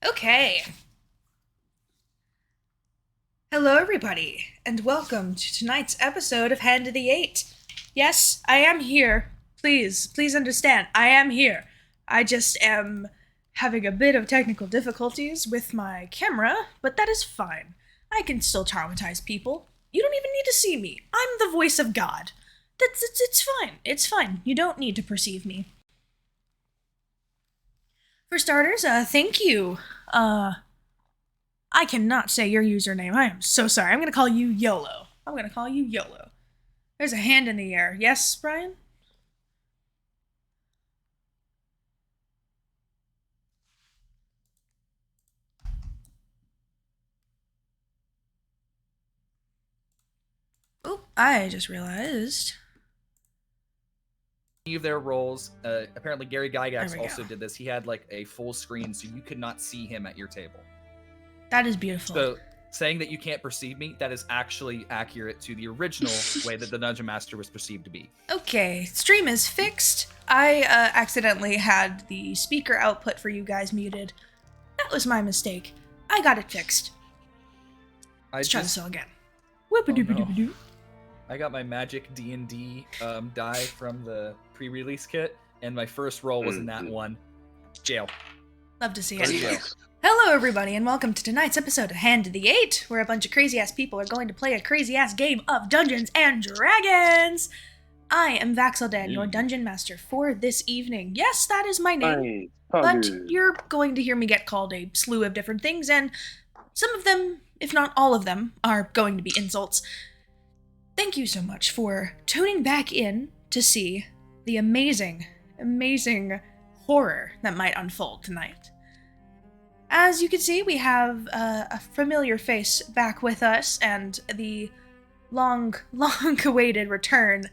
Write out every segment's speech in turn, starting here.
Okay. Hello, everybody, and welcome to tonight's episode of Hand of the Eight. Yes, I am here. Please understand, I am here. I just am having a bit of technical difficulties with my camera, but that is fine. I can still traumatize people. You don't even need to see me. I'm the voice of God. It's fine. It's fine. You don't need to perceive me. For starters, thank you. I cannot say your username. I am so sorry. I'm gonna call you YOLO. There's a hand in the air. Yes, Brian? Oh, I just realized. Of their roles. Apparently Gary Gygax also go. did this. He had like a full screen so you could not see him at your table. That is beautiful. So saying that you can't perceive me, that is actually accurate to the original way that the Dungeon Master was perceived to be. Okay, stream is fixed. I accidentally had the speaker output for you guys muted. That was my mistake. I got it fixed. Let's try this all again. Whoop-a-doop-a-doop-a-doop. I got my magic D&D die from the pre-release kit, and my first roll was in that one. Jail. Love to see it. Hello, everybody, and welcome to tonight's episode of Hand of the Eight, where a bunch of crazy-ass people are going to play a crazy-ass game of Dungeons and Dragons! I am Vaxeldad, your Dungeon Master for this evening. Yes, that is my name, but you're going to hear me get called a slew of different things, and some of them, if not all of them, are going to be insults. Thank you so much for tuning back in to see the amazing horror that might unfold tonight. As you can see, we have a familiar face back with us, and the long-awaited return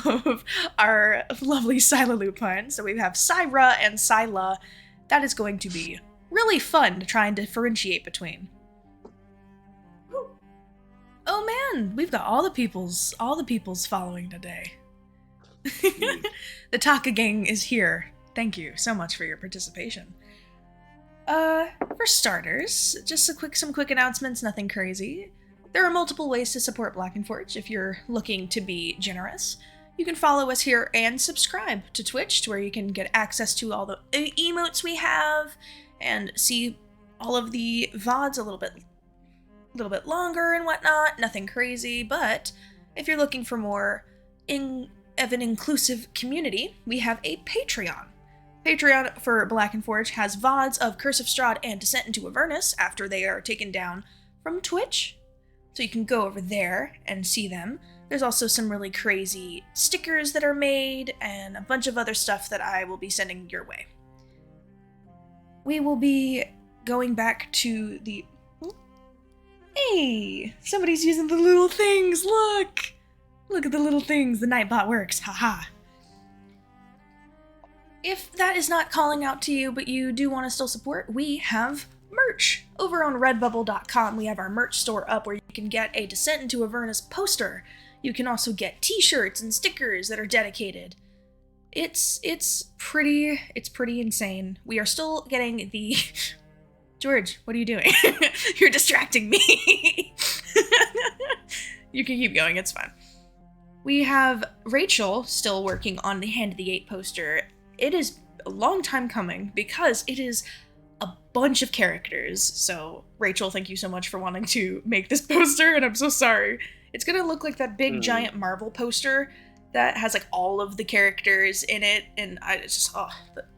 of our lovely Syla Lupine. So we have Cyra and Syla. That is going to be really fun to try and differentiate between. Oh man, we've got all the peoples following today. The Taka gang is here. Thank you so much for your participation. For starters, just some quick announcements, nothing crazy. There are multiple ways to support Black and Forge if you're looking to be generous. You can follow us here and subscribe to Twitch, to where you can get access to all the emotes we have and see all of the VODs a little bit longer and whatnot. Nothing crazy, but if you're looking for more of an inclusive community, we have a Patreon. Patreon for Black and Forge has VODs of Curse of Strahd and Descent into Avernus after they are taken down from Twitch. So you can go over there and see them. There's also some really crazy stickers that are made and a bunch of other stuff that I will be sending your way. We will be going back to the... Hey! Somebody's using the little things! Look! Look at the little things! The Nightbot works! Haha! If that is not calling out to you, but you do want to still support, we have merch. Over on redbubble.com, we have our merch store up where you can get a Descent into Avernus poster. You can also get t-shirts and stickers that are dedicated. It's pretty insane. We are still getting the... George, what are you doing? You're distracting me. You can keep going, it's fine. We have Rachel still working on the Hand of the Eight poster. It is a long time coming because it is a bunch of characters. So, Rachel, thank you so much for wanting to make this poster, and I'm so sorry. It's gonna look like that big giant Marvel poster that has like all of the characters in it, and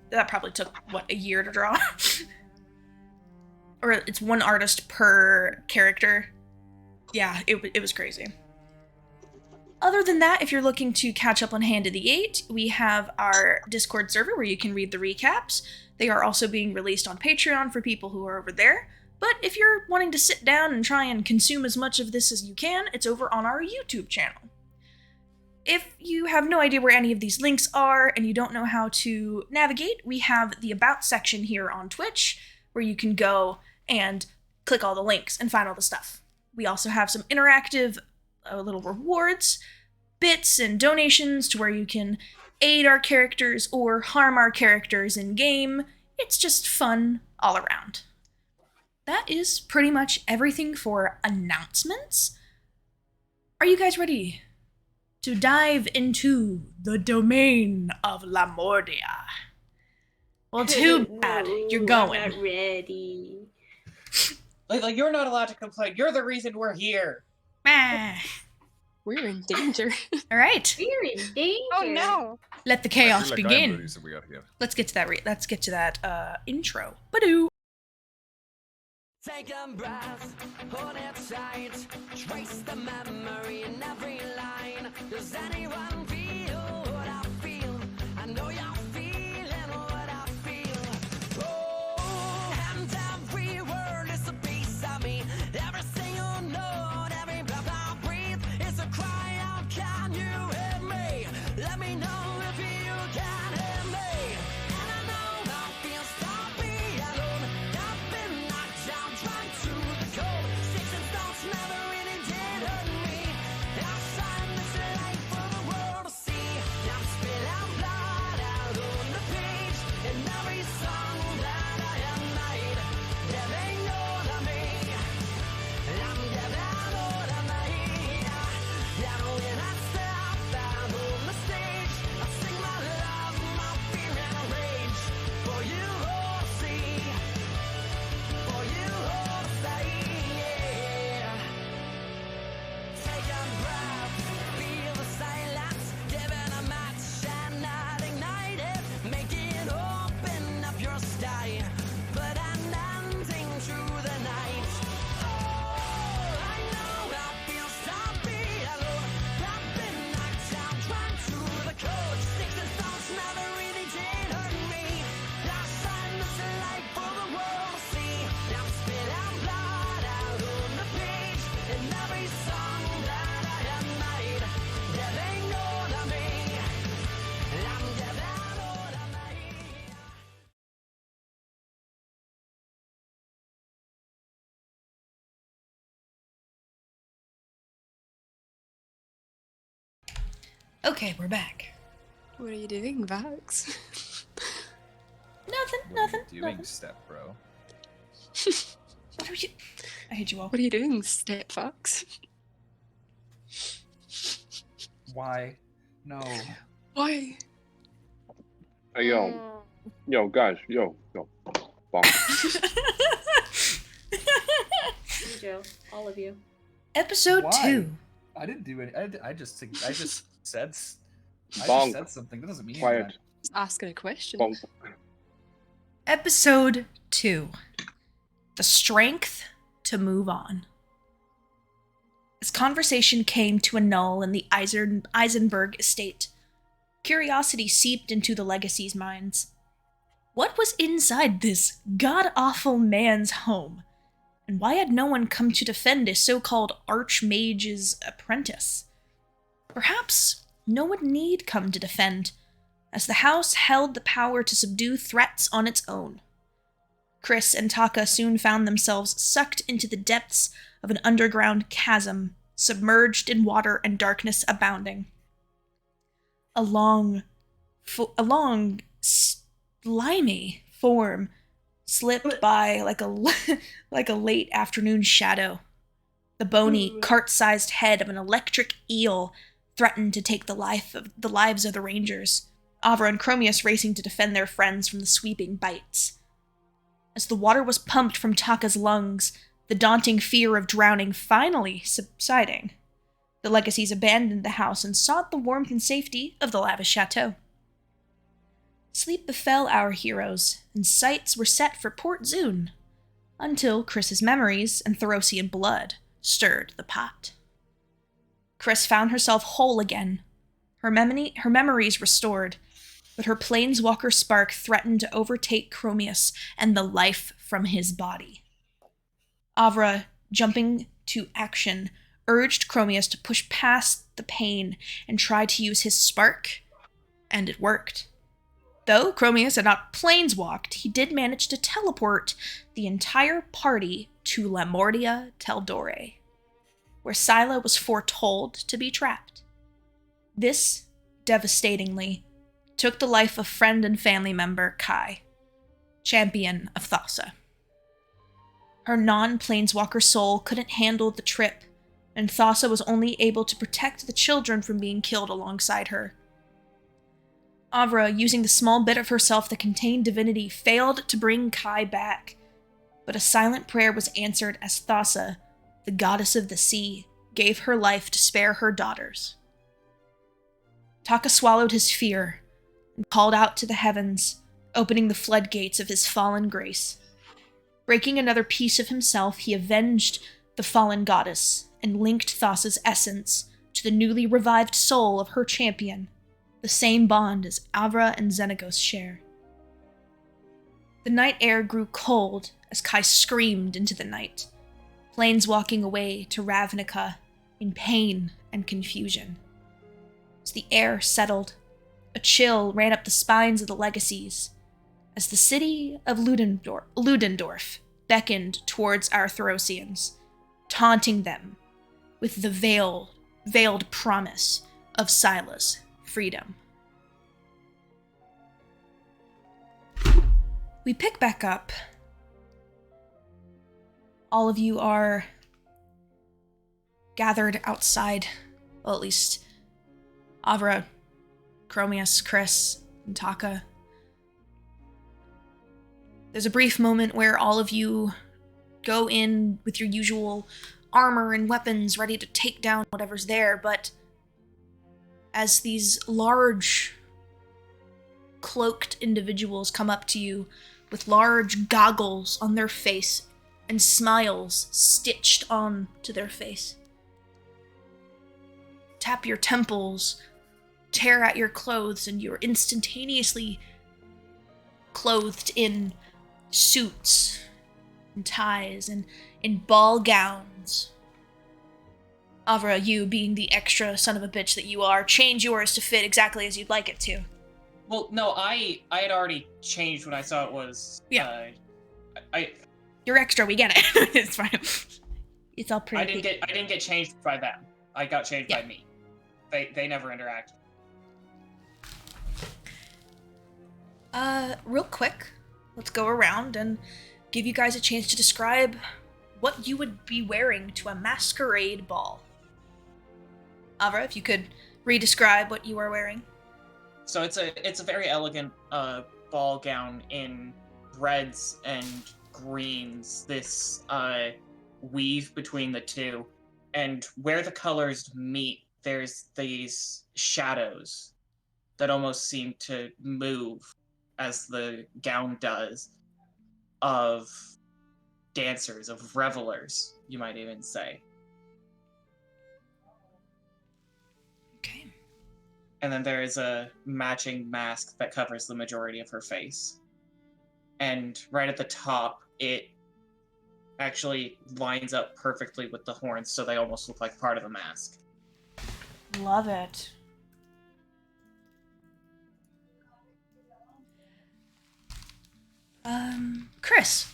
that probably took, a year to draw? Or it's one artist per character. Yeah, it was crazy. Other than that, if you're looking to catch up on Hand of the Eight, we have our Discord server where you can read the recaps. They are also being released on Patreon for people who are over there. But if you're wanting to sit down and try and consume as much of this as you can, it's over on our YouTube channel. If you have no idea where any of these links are and you don't know how to navigate, we have the About section here on Twitch where you can go and click all the links and find all the stuff. We also have some interactive little rewards, bits, and donations to where you can aid our characters or harm our characters in game. It's just fun all around. that is pretty much everything for announcements. Are you guys ready to dive into the domain of Lamordia? Well, too bad. You're going. I'm not ready. Like you're not allowed to complain. You're the reason we're here. We're in danger. All right. We're in danger. Oh no! Let the chaos I feel like begin. I'm the reason we are here. Let's get to that. Let's get to that intro. Badoo. Take a breath, hold it tight, trace the memory in every line. Does anyone feel what I feel? I know you're feeling what I feel. Oh, and every word is a piece of me. Every single note, every breath I breathe is a cry out, can you hear me? Let me know if you can hear me. And I know I feel sloppy alone. I've been knocked down, trying to the cold. Sticks and stones never really did hurt me. Outside this light for the world to see. I'm spilling blood out on the page. In every song that I have made, there ain't no other me. I'm getting older, me. Yeah, when I step out on the stage, I sing my love, my fear and rage. For you all to see, for you all to say, yeah. Take a breath, feel the silence, give it a match and not ignite it. Make it open up your sky, put an ending to the night. Oh, I know I feel sloppy alone. I've been knocked down, trying to the coach. Sticks and stones never really did hurt me. I shine this light for the world to see. I'm spilling blood out on the page. In every song that I have made, there ain't no other me. I'm getting older, me. Okay, we're back. What are you doing, Vax? Nothing. What are you doing, step bro? What are you? I hate you all. What are you doing, Step Vax? Why? No. Why? Hey, yo, guys, yo. Bonk. You, Joe. All of you. Episode Why? 2. I didn't do it. I just said Bonk. something. That doesn't mean Quiet. Just asking a question. Bonk. Episode 2. The strength to move on. As conversation came to a null in the Eisenberg estate, curiosity seeped into the Legacies' minds. What was inside this god-awful man's home? And why had no one come to defend a so-called archmage's apprentice? Perhaps no one need come to defend, as the house held the power to subdue threats on its own. Chris and Taka soon found themselves sucked into the depths of an underground chasm, submerged in water and darkness abounding. A long, slimy form slipped by like a late afternoon shadow. The bony, cart-sized head of an electric eel threatened to take the lives of the rangers, Avra and Khromius racing to defend their friends from the sweeping bites. As the water was pumped from Taka's lungs, the daunting fear of drowning finally subsiding, the Legacies abandoned the house and sought the warmth and safety of the lavish chateau. Sleep befell our heroes, and sights were set for Port Zune, until Chris's memories and Therosian blood stirred the pot. Chris found herself whole again, her memories restored, but her planeswalker spark threatened to overtake Khromius and the life from his body. Avra, jumping to action, urged Khromius to push past the pain and try to use his spark, and it worked. Though Khromius had not planeswalked, he did manage to teleport the entire party to Lamordia Teldore, where Syla was foretold to be trapped. This, devastatingly, took the life of friend and family member Kai, champion of Thassa. Her non-planeswalker soul couldn't handle the trip, and Thassa was only able to protect the children from being killed alongside her. Avra, using the small bit of herself that contained divinity, failed to bring Kai back, but a silent prayer was answered as Thassa, the goddess of the sea, gave her life to spare her daughters. Taka swallowed his fear and called out to the heavens, opening the floodgates of his fallen grace. Breaking another piece of himself, he avenged the fallen goddess and linked Thassa's essence to the newly revived soul of her champion, the same bond as Avra and Xenagos share. The night air grew cold as Kai screamed into the night, planeswalking away to Ravnica in pain and confusion. As the air settled, a chill ran up the spines of the Legacies, as the city of Ludendorf beckoned towards our Therosians, taunting them with the veiled promise of Syla's freedom. We pick back up. All of you are gathered outside, well, at least Avra, Khromius, Chris, and Taka. There's a brief moment where all of you go in with your usual armor and weapons ready to take down whatever's there, but as these large, cloaked individuals come up to you with large goggles on their face and smiles stitched on to their face, tap your temples, tear at your clothes, and you're instantaneously clothed in suits and ties and in ball gowns. Avra, you being the extra son of a bitch that you are, change yours to fit exactly as you'd like it to. Well, no, I had already changed when I saw it was. Yeah. I You're extra, we get it. It's fine. It's all pretty. I didn't get changed by them. I got changed by me. They never interact. Real quick, let's go around and give you guys a chance to describe what you would be wearing to a masquerade ball. Avra, if you could re-describe what you are wearing. So it's a very elegant ball gown in reds and greens. This weave between the two, and where the colors meet, there's these shadows that almost seem to move as the gown does, of dancers, of revelers, you might even say. Okay. And then there is a matching mask that covers the majority of her face. And right at the top, it actually lines up perfectly with the horns, so they almost look like part of the mask. Love it. Chris,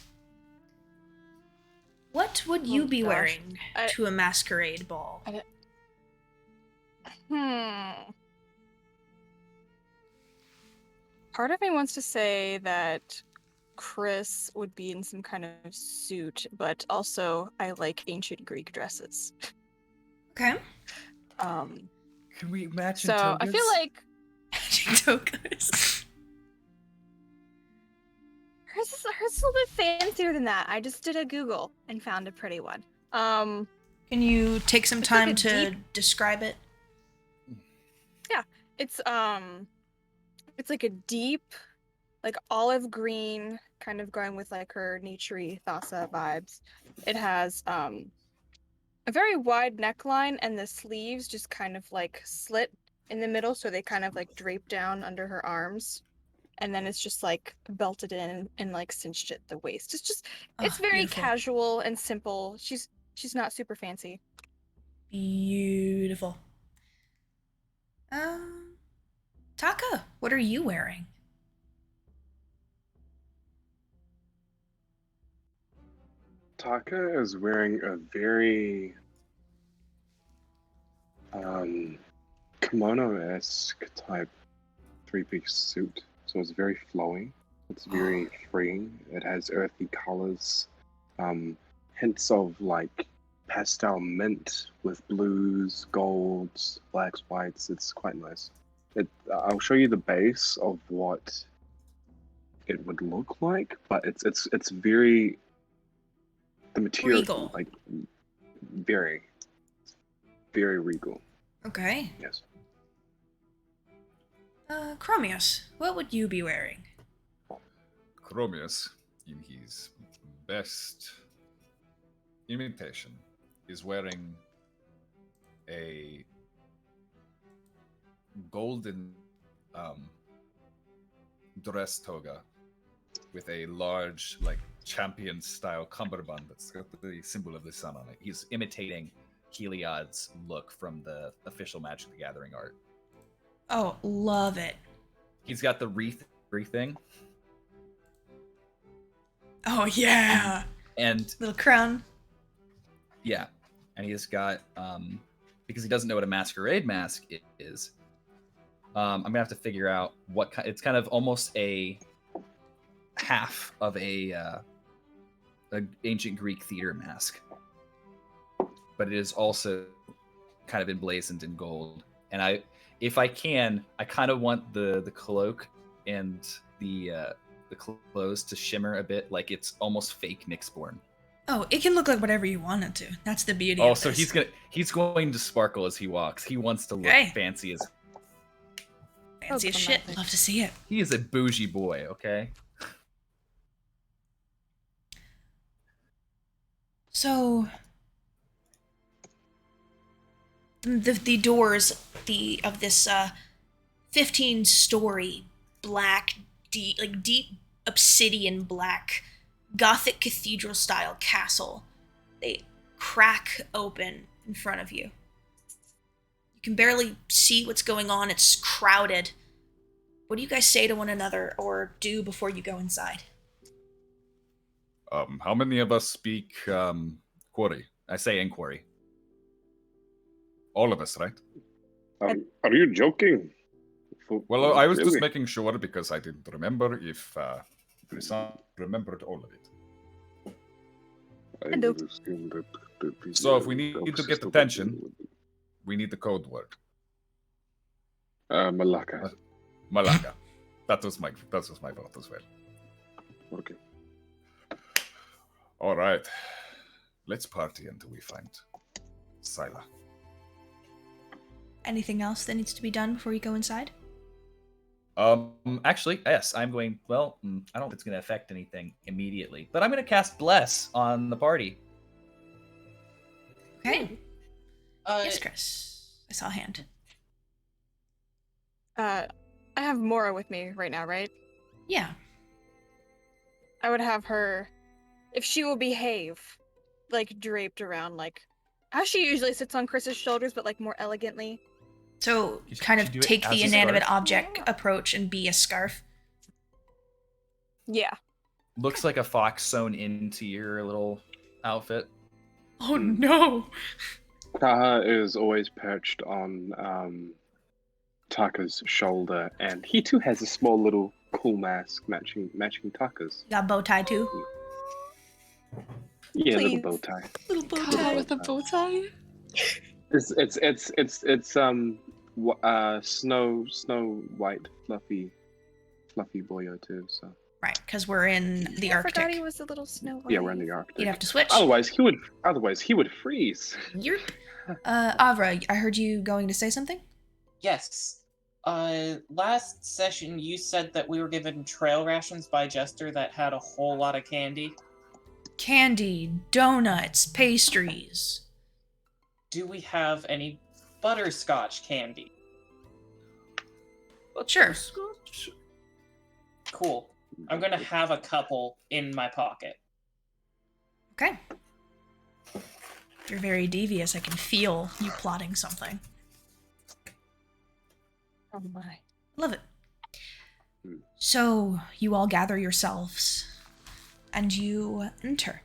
what would you be wearing to a masquerade ball? Part of me wants to say that Chris would be in some kind of suit, but also I like ancient Greek dresses. Okay. Can we match? So I feel like togas. hers is a little bit fancier than that. I just did a Google and found a pretty one. Can you take some time like to describe it? Yeah, it's like a deep, like olive green, kind of going with like her naturey Thassa vibes. It has a very wide neckline, and the sleeves just kind of like slit in the middle, so they kind of like drape down under her arms, and then it's just like belted in and like cinched at the waist. It's very beautiful. casual and simple. She's not super fancy. Beautiful. Taka, what are you wearing? Taka is wearing a very kimono-esque type three-piece suit. So it's very flowing. It's very freeing. It has earthy colors, hints of like pastel mint with blues, golds, blacks, whites. It's quite nice. I'll show you the base of what it would look like, but it's very, the material Regal. like very, very regal. Okay. Yes. Khromius, what would you be wearing? Khromius, in his best imitation, is wearing a golden dress toga with a large, like, champion-style cummerbund that's got the symbol of the sun on it. He's imitating Heliod's look from the official Magic the Gathering art. Oh, love it. He's got the wreath thing. Oh, yeah. And Little crown. yeah, and he's got because he doesn't know what a masquerade mask is. I'm gonna have to figure out what kind. It's kind of almost a half of a ancient Greek theater mask, but it is also kind of emblazoned in gold. And if I can, I kind of want the cloak and the clothes to shimmer a bit, like it's almost fake Nyxborn. Oh, it can look like whatever you want it to. That's the beauty Oh, of so this. he's going to sparkle as he walks. He wants to look Okay. fancy as Fancy as Oh, shit. come on. Love to see it. he is a bougie boy. Okay. So, the doors of this 15-story black, deep obsidian black Gothic cathedral style castle, they crack open in front of you. You can barely see what's going on. It's crowded. What do you guys say to one another or do before you go inside? How many of us speak Quarry? I say inquiry. All of us, right? Are you joking? Well, I was just Really? making sure because I didn't remember if Brisson remembered all of it. I Hello. would assume that So if we need to get system attention- would- We need the code word. Malacca. Malaga. That was my vote as well. Okay. All right. Let's party until we find Syla. Anything else that needs to be done before you go inside? Actually, yes, I'm going. Well, I don't know if it's going to affect anything immediately, but I'm going to cast Bless on the party. Okay. Uh, Yes, Chris. I saw a hand. I have Mora with me right now, right? Yeah. I would have her, if she will behave, like draped around, like how she usually sits on Chris's shoulders, but like more elegantly. So You should- kind you of do it take as the a inanimate scarf? object approach and be a scarf. Yeah. Looks like a fox sewn into your little outfit. Oh no! Taha is always perched on Taka's shoulder, and he too has a small little cool mask matching Taka's. Got a bow tie too. Yeah, Please. little bow tie. Little bow Tie tie. with a bow tie. It's snow white fluffy boyo too. So Right, because we're in the I forgot he Arctic. was a little snow yeah, we're in the Arctic. You'd have to switch. Otherwise, he would freeze. You're. Avra, I heard you going to say something? yes. Last session you said that we were given trail rations by Jester that had a whole lot of candy. Candy, donuts, pastries. Do we have any butterscotch candy? Sure. Cool. I'm gonna have a couple in my pocket. Okay. You're very devious. I can feel you plotting something. Oh my. Love it. So, you all gather yourselves, and you enter.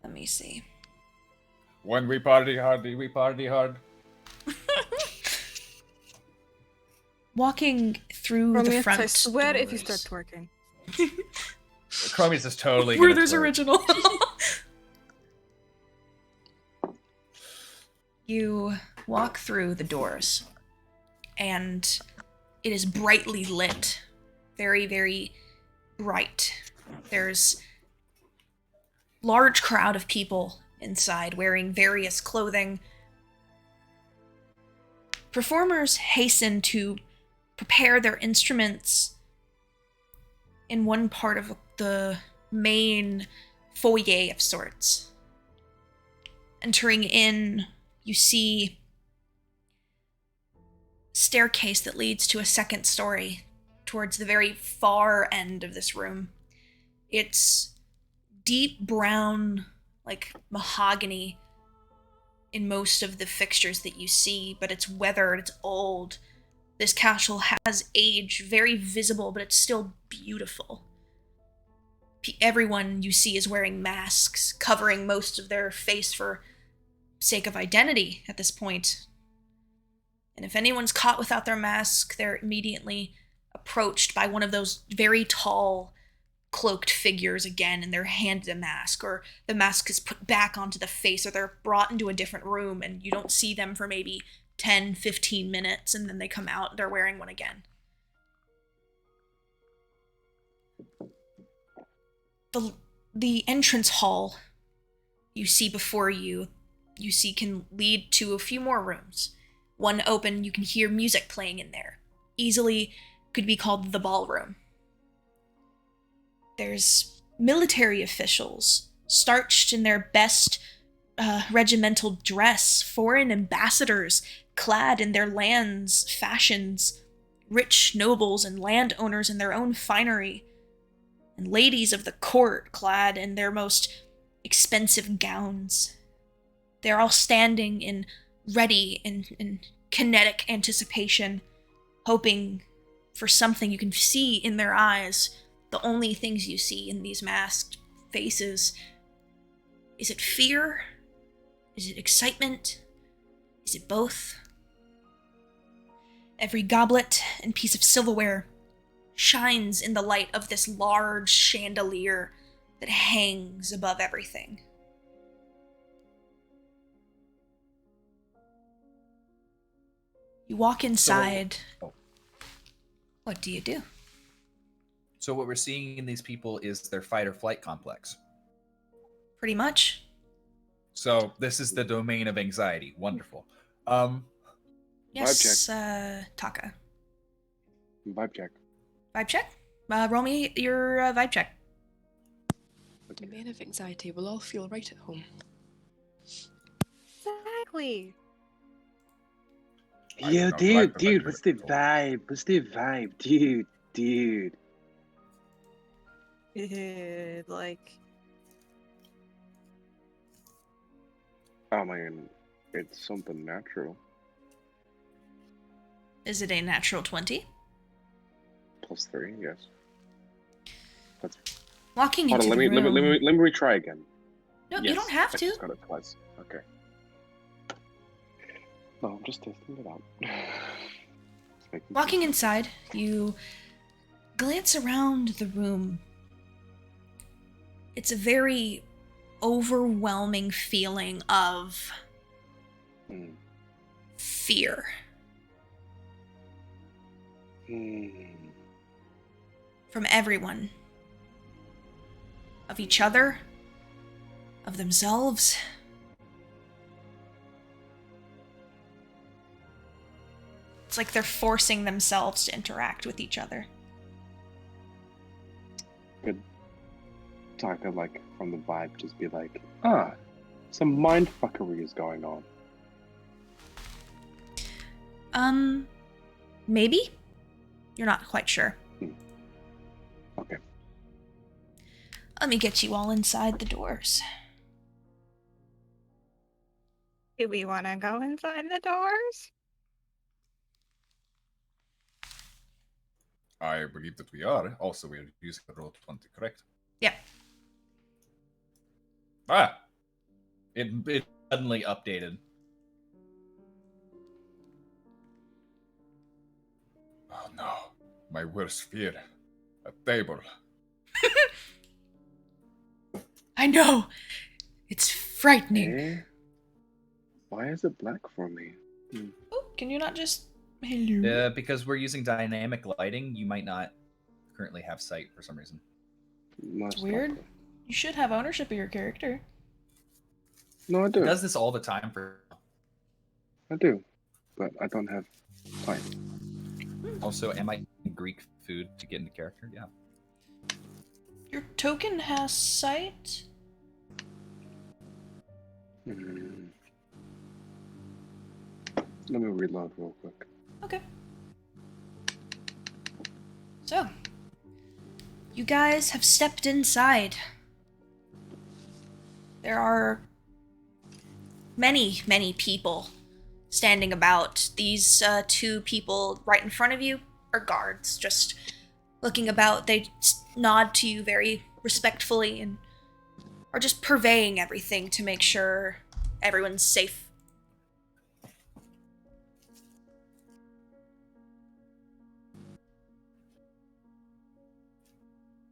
Let me see. When we party hard, we party hard. Walking through the Khromius, front I swear if you doors. start twerking. Khromius is totally gonna Werther's twerk. original. You walk through the doors, and it is brightly lit. Very, very bright. There's large crowd of people inside wearing various clothing. Performers hasten to prepare their instruments in one part of the main foyer of sorts. Entering in, you see a staircase that leads to a second story towards the very far end of this room. It's deep brown, like mahogany in most of the fixtures that you see, but it's weathered, it's old. This castle has age very visible, but it's still beautiful. Everyone you see is wearing masks, covering most of their face for sake of identity at this point. And if anyone's caught without their mask, they're immediately approached by one of those very tall, cloaked figures again, and they're handed a mask, or the mask is put back onto the face, or they're brought into a different room, and you don't see them for maybe 10, 15 minutes, and then they come out and they're wearing one again. The entrance hall you see before you see can lead to a few more rooms. One open, you can hear music playing in there. Easily could be called the ballroom. There's military officials, starched in their best regimental dress, foreign ambassadors clad in their land's fashions, rich nobles and landowners in their own finery, and ladies of the court clad in their most expensive gowns. They're all standing in ready and kinetic anticipation, hoping for something. You can see in their eyes the only things you see in these masked faces. Is it fear? Is it excitement? Is it both? Every goblet and piece of silverware shines in the light of this large chandelier that hangs above everything. You walk inside. What do you do? So what we're seeing in these people is their fight or flight complex. Pretty much. So this is the domain of anxiety. Wonderful. Yes, Taka. Vibe check. Vibe check? Roll me your vibe check. Domain of anxiety. We'll all feel right at home. Exactly. Yo, dude, what's the vibe? What's the vibe? Dude. Like, I mean, it's something natural. Is it a natural 20? +3, yes. That's... Walking Hold into on, the room... let me retry again. No, Yes, you don't have I to. just got it twice. Okay. No, I'm just testing it out. Just making Walking sure. inside, you glance around the room. It's a very overwhelming feeling of fear. From everyone. Of each other. Of themselves. It's like they're forcing themselves to interact with each other. Good. Taka, like, from the vibe, just be like, some mindfuckery is going on. Maybe? You're not quite sure. Okay. Let me get you all inside the doors. do we want to go inside the doors? I believe that we are. Also, we are using the roll 20, correct? Yeah. It suddenly updated. Oh no, my worst fear. A table I know. It's frightening. Eh? Why is it black for me? Oh, can you not just... Hello? Because we're using dynamic lighting, you might not currently have sight for some reason. Most It's weird. likely. You should have ownership of your character. No, I It do. does this all the time for. I do. But I don't have sight. Also, am I eating Greek food to get into character? Yeah. Your token has sight? Hmm. Let me reload real quick. Okay. So, you guys have stepped inside. There are many, many people standing about. These two people right in front of you are guards, just looking about. They nod to you very respectfully and are just purveying everything to make sure everyone's safe.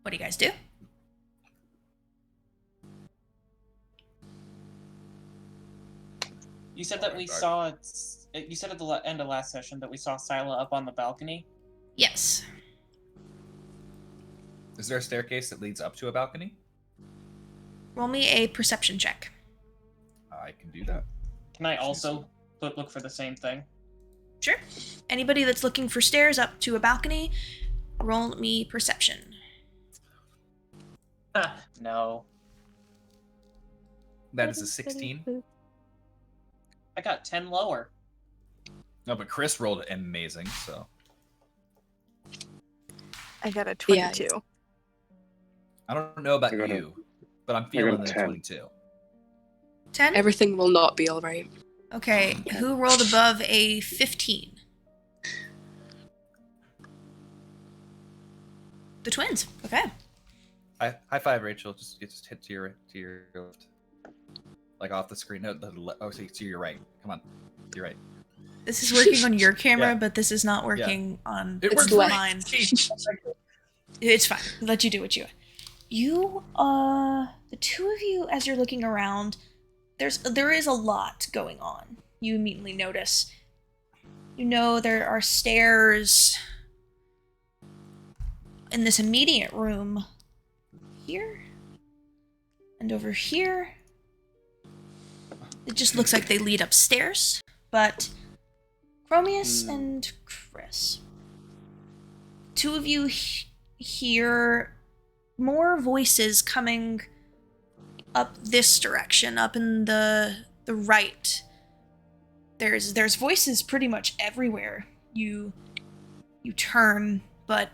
What do you guys do? You said that we saw. You said at the end of last session that we saw Syla up on the balcony. Yes. Is there a staircase that leads up to a balcony? Roll me a perception check. I can do that. Can I also look for the same thing? Sure. Anybody that's looking for stairs up to a balcony, roll me perception. No. That is a 16. I got 10 lower. No, but Chris rolled amazing, so. I got a Yeah. 22. I don't know about I got a- you, but I'm got feeling a the 10. 22. 10? Everything will not be alright. Okay, who rolled above a 15? The twins. Okay. High five, Rachel. Just hit to your left, like off the screen. No, see, to your right. Come on, to your right. This is working on your camera, Yeah. but this is not working on It works left. mine. It's fine. I'll let you do what you want. You, the two of you, as you're looking around, there is a lot going on. You immediately notice. You know there are stairs in this immediate room here and over here. It just looks like they lead upstairs, but Khromius and Chris, two of you hear more voices coming up this direction, up in the right. There's voices pretty much everywhere you turn, but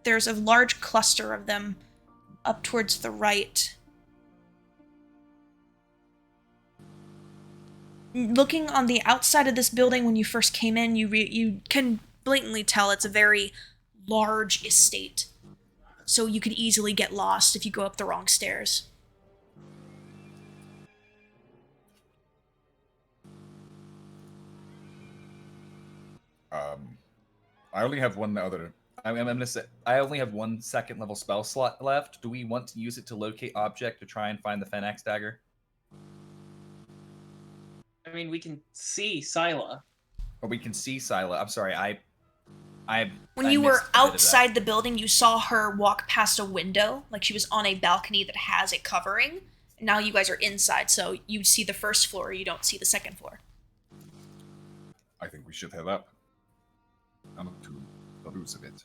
there's a large cluster of them up towards the right. Looking on the outside of this building when you first came in, you can blatantly tell it's a very large estate. So you could easily get lost if you go up the wrong stairs. I only have one other. I'm gonna say I only have one second level spell slot left. Do we want to use it to locate object to try and find the Fenax dagger? I mean, we can see Syla. Or we can see Syla. I'm sorry, When I you missed were a bit of that. outside the building, you saw her walk past a window, like she was on a balcony that has a covering. And now you guys are inside, so you see the first floor, you don't see the second floor. I think we should head up. I'm to peruse a bit.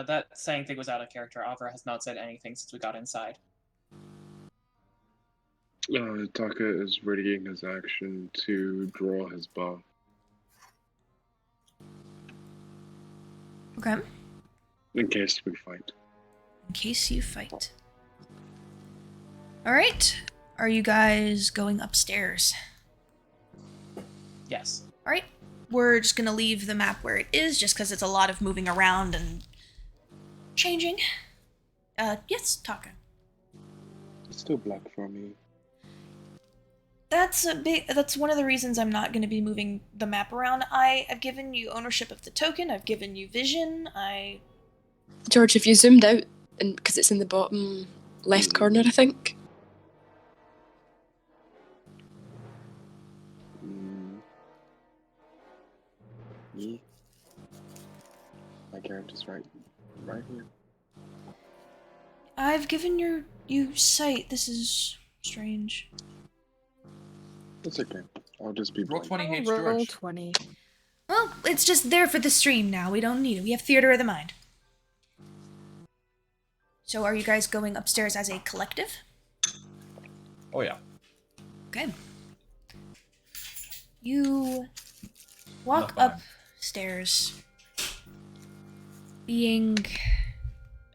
That saying thing was out of character. Avra has not said anything since we got inside. Taka is readying his action to draw his bow. Okay. In case we fight. In case you fight. Alright. Are you guys going upstairs? Yes. Alright. We're just gonna leave the map where it is, just because it's a lot of moving around and changing. Yes, Taka. It's still black for me. That's one of the reasons I'm not going to be moving the map around. I have given you ownership of the token. I've given you vision. George, if you zoomed out, and because it's in the bottom left corner, I think. Yeah. My character's right here. I've given you sight. This is strange. It's okay. I'll just be Roll blind. 20 H Roll George. 20. Well, it's just there for the stream now. We don't need it. We have theater of the mind. So are you guys going upstairs as a collective? Oh yeah. Okay. You walk Enough time. upstairs, being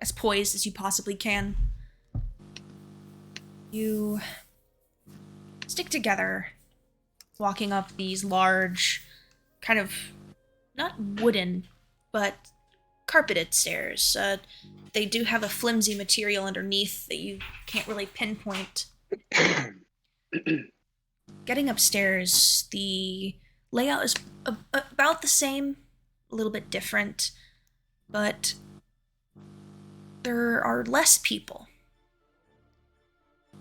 as poised as you possibly can. You stick together, walking up these large, kind of, not wooden, but carpeted stairs. They do have a flimsy material underneath that you can't really pinpoint. Getting upstairs, the layout is about the same, a little bit different, but there are less people.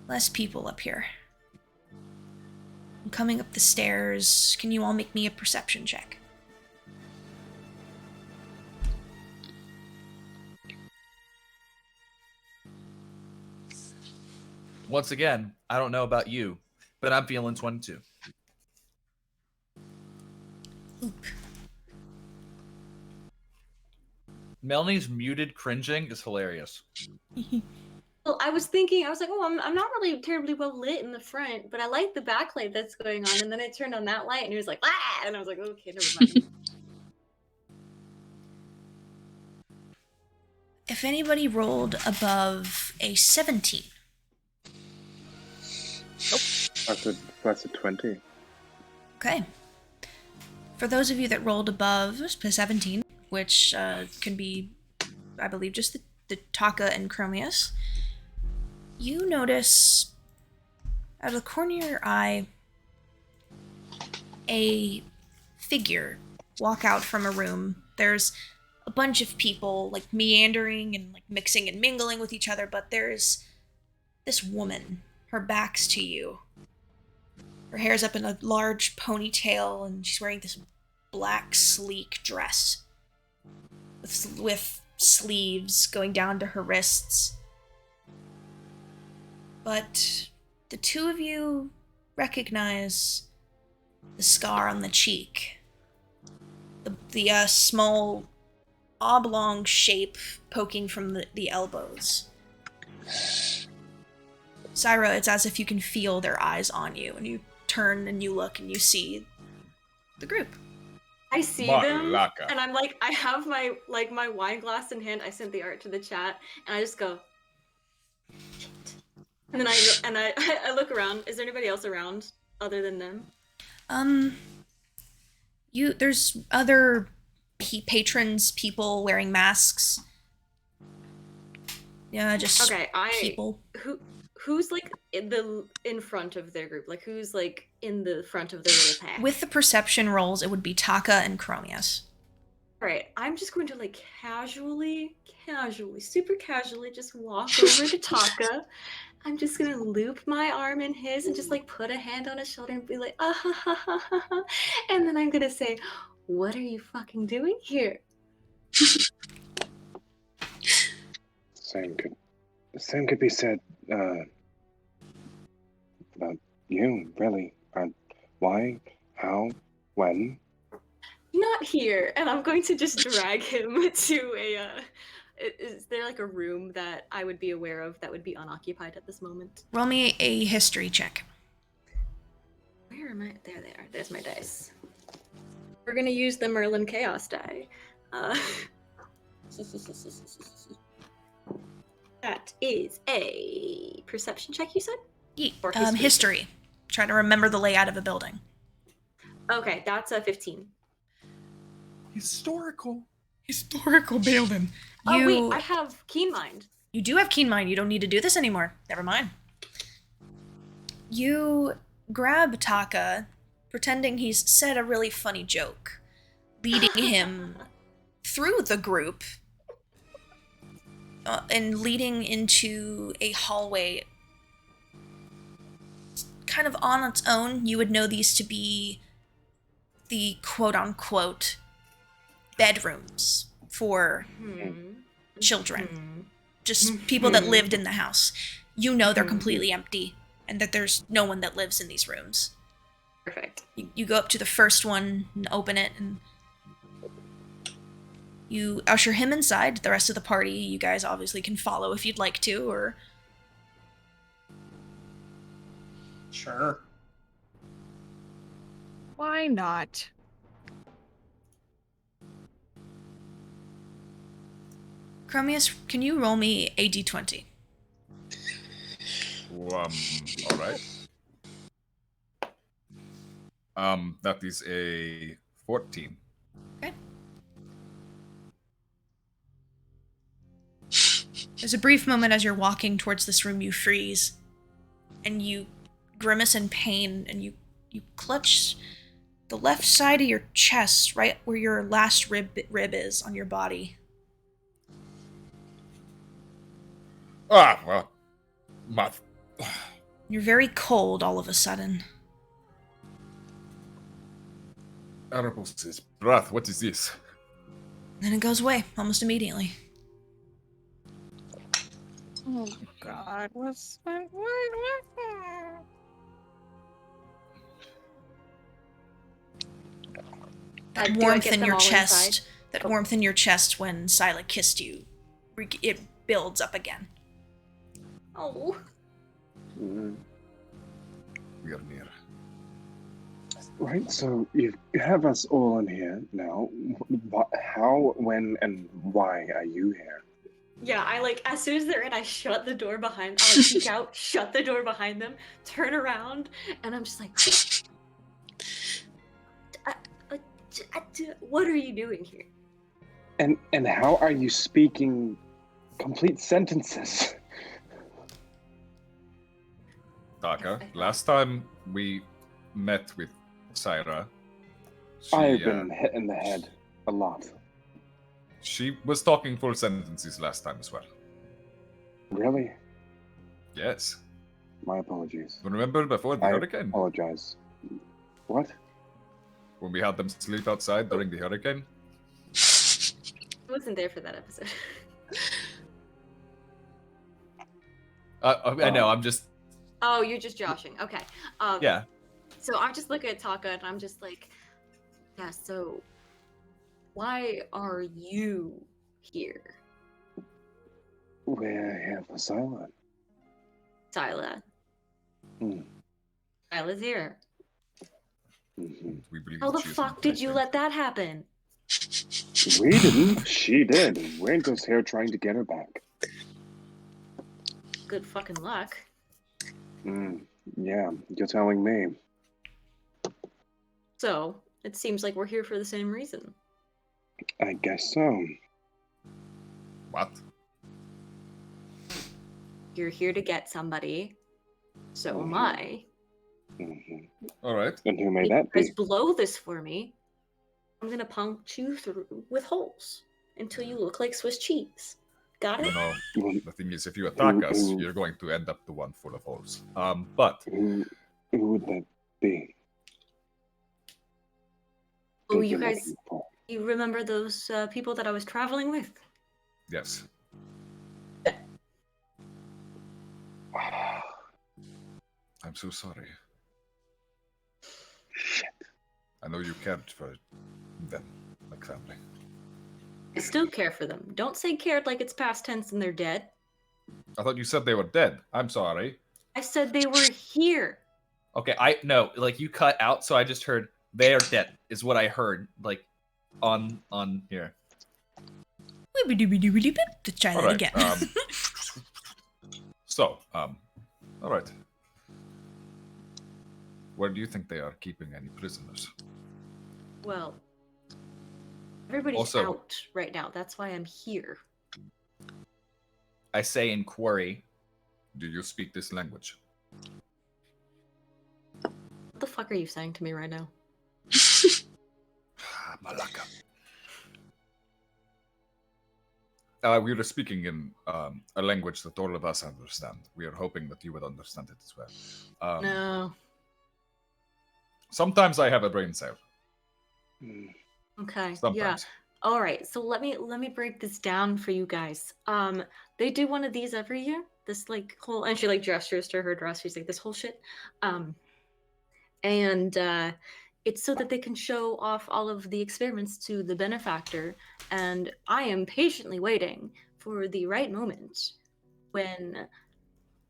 Less people up here. I'm coming up the stairs. Can you all make me a perception check? Once again, I don't know about you, but I'm feeling 22. Oop. Melanie's muted cringing is hilarious. Well, I was like, oh, I'm not really terribly well lit in the front, but I like the backlight that's going on. And then I turned on that light and he was like, ah! And I was like, okay, never mind. If anybody rolled above a 17. That's a 20. Okay. For those of you that rolled above a 17, which can be, I believe, just the Taka and Khromius, you notice out of the corner of your eye a figure walk out from a room. There's a bunch of people like meandering and like mixing and mingling with each other, but there's this woman. Her back's to you. Her hair's up in a large ponytail, and she's wearing this black, sleek dress with sleeves going down to her wrists. But the two of you recognize the scar on the cheek. The small oblong shape poking from the elbows. Cyra, it's as if you can feel their eyes on you, and you turn and you look and you see the group. I see them, Malaka. and I'm like, I have my wine glass in hand. I sent the art to the chat, and I just go, shit. And then I look around. Is there anybody else around other than them? There's other patrons, people wearing masks. Yeah, just Okay, people. Who's like in front of their group? Like who's like in the front of their little pack? With the perception rolls, it would be Taka and Khromius. All right, I'm just going to like casually, super casually just walk over to Taka. I'm just gonna loop my arm in his and just like put a hand on his shoulder and be like, ah ha ha ha ha ha. And then I'm gonna say, what are you fucking doing here? Same could be said about you, really. Why? How? When? Not here. And I'm going to just drag him to a is there like a room that I would be aware of that would be unoccupied at this moment? Roll me a history check. Where am I? There they are. There's my dice. We're gonna use the Merlin Chaos die. That is a perception check, you said? Or History. Try to remember the layout of a building. Okay, that's a 15. Historical building. Oh wait, I have Keen Mind. You do have Keen Mind. You don't need to do this anymore. Never mind. You grab Taka, pretending he's said a really funny joke, leading him through the group and leading into a hallway. Kind of on its own, you would know these to be the quote-unquote bedrooms for children. Just people that lived in the house. You know they're completely empty, and that there's no one that lives in these rooms. Perfect. You go up to the first one and open it, and you usher him inside. The rest of the party, you guys obviously can follow if you'd like to, or... Sure. Why not? Khromius, can you roll me a d20? All right. That is a 14. Okay. There's a brief moment as you're walking towards this room, you freeze, and you grimace in pain, and you clutch the left side of your chest, right where your last rib is on your body. Well, my... You're very cold all of a sudden. Erebus' breath, what is this? Then it goes away almost immediately. Oh God, what's what? That Do I warmth get in them your all chest. inside? That warmth in your chest when Syla kissed you. It builds up again. Oh. Mm. We are near. Right, so you have us all in here now. How, when, and why are you here? Yeah, I like, as soon as they're in, I shut the door behind I like peek out, shut the door behind them, turn around, and I'm just like, what are you doing here? And how are you speaking complete sentences? Taka, last time we met with Cyra, I've been hit in the head a lot. She was talking full sentences last time as well. Really? Yes. My apologies. Remember before the I hurricane? apologize. What? When we had them sleep outside during the hurricane? I wasn't there for that episode. I know, I'm just... Oh, you're just joshing. Okay. Yeah. So I'm just looking at Taka and I'm just like, yeah, so why are you here? We're here for Syla. Syla. Syla's here. Mm-hmm. We believe How the she is fuck did you let that happen? We didn't. She did. We're just here trying to get her back. Good fucking luck. Yeah, you're telling me. So, it seems like we're here for the same reason. I guess so. What? You're here to get somebody. So am I. All right. And who may If that you guys be? blow this for me, I'm gonna punch you through with holes until you look like Swiss cheese. Got it? The thing is, if you attack us, you're going to end up the one full of holes. But Who would that be? Oh, That you you're guys, looking for? you remember those people that I was traveling with? yes, I'm so sorry. Shit. I know you cared for them like family. I still care for them. Don't say cared like it's past tense and they're dead. I thought you said they were dead. I'm sorry. I said they were here. Okay, no, like you cut out, so I just heard they are dead is what I heard, like on here. Let's try All that right. again. All right. Where do you think they are keeping any prisoners? Well, everybody's Also- out right now. That's why I'm here. I say in quarry. Do you speak this language? What the fuck are you saying to me right now? Malaka. We were speaking in a language that all of us understand. We are hoping that you would understand it as well. No. Sometimes I have a brain cell. Okay. Sometimes. Yeah. All right. So let me break this down for you guys. They do one of these every year. This like whole, and she like gestures to her dress. She's like, this whole shit. And it's so that they can show off all of the experiments to the benefactor. And I am patiently waiting for the right moment when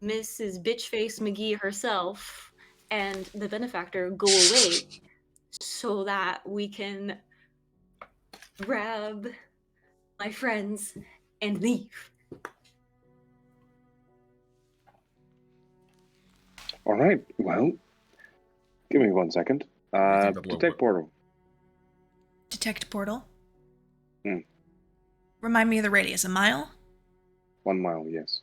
Mrs. Bitchface McGee herself and the benefactor go away so that we can grab my friends and leave. All right. Well, give me 1 second. Detect portal. Detect portal. Hmm. Remind me of the radius. A mile? 1 mile, yes.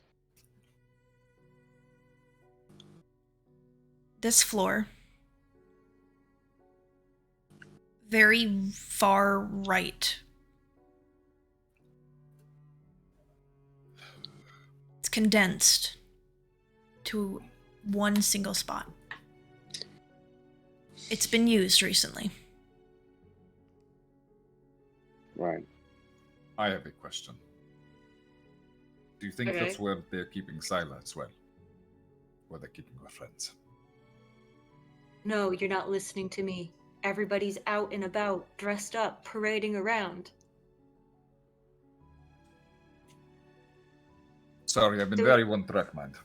This floor. Very far right. It's condensed to one single spot. It's been used recently. Right. I have a question. Do you think Okay. that's where they're keeping Syla as well? Where they're keeping her friends? No, you're not listening to me. Everybody's out and about, dressed up, parading around. Sorry, I've been So- very one-track mind.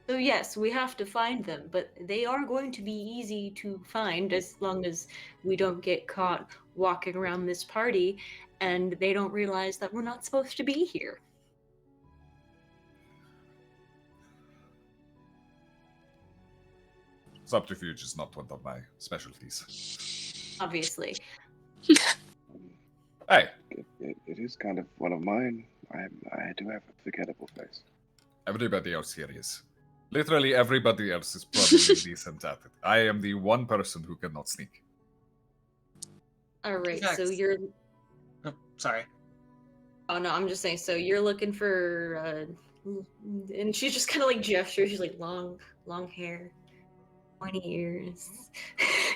So yes, we have to find them, but they are going to be easy to find as long as we don't get caught walking around this party and they don't realize that we're not supposed to be here. Subterfuge is not one of my specialties. Obviously. Hey, It is kind of one of mine. I do have a forgettable face. everybody else here is. Literally everybody else is probably decent at it. I am the one person who cannot sneak. All right, so Next. you're. Oh, sorry. Oh no, I'm just saying. So you're looking for, and she's just kind of like gestures. She's like long hair, pointy ears,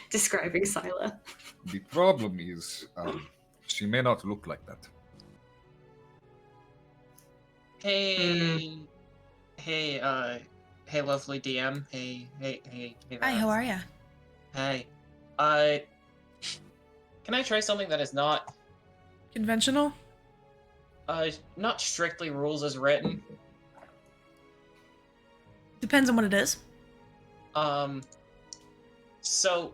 describing Syla. The problem is, she may not look like that. Hey, hey, lovely DM. Hey. Hi, how are ya? Hey, can I try something that is not, Conventional? not strictly rules as written? Depends on what it is. So,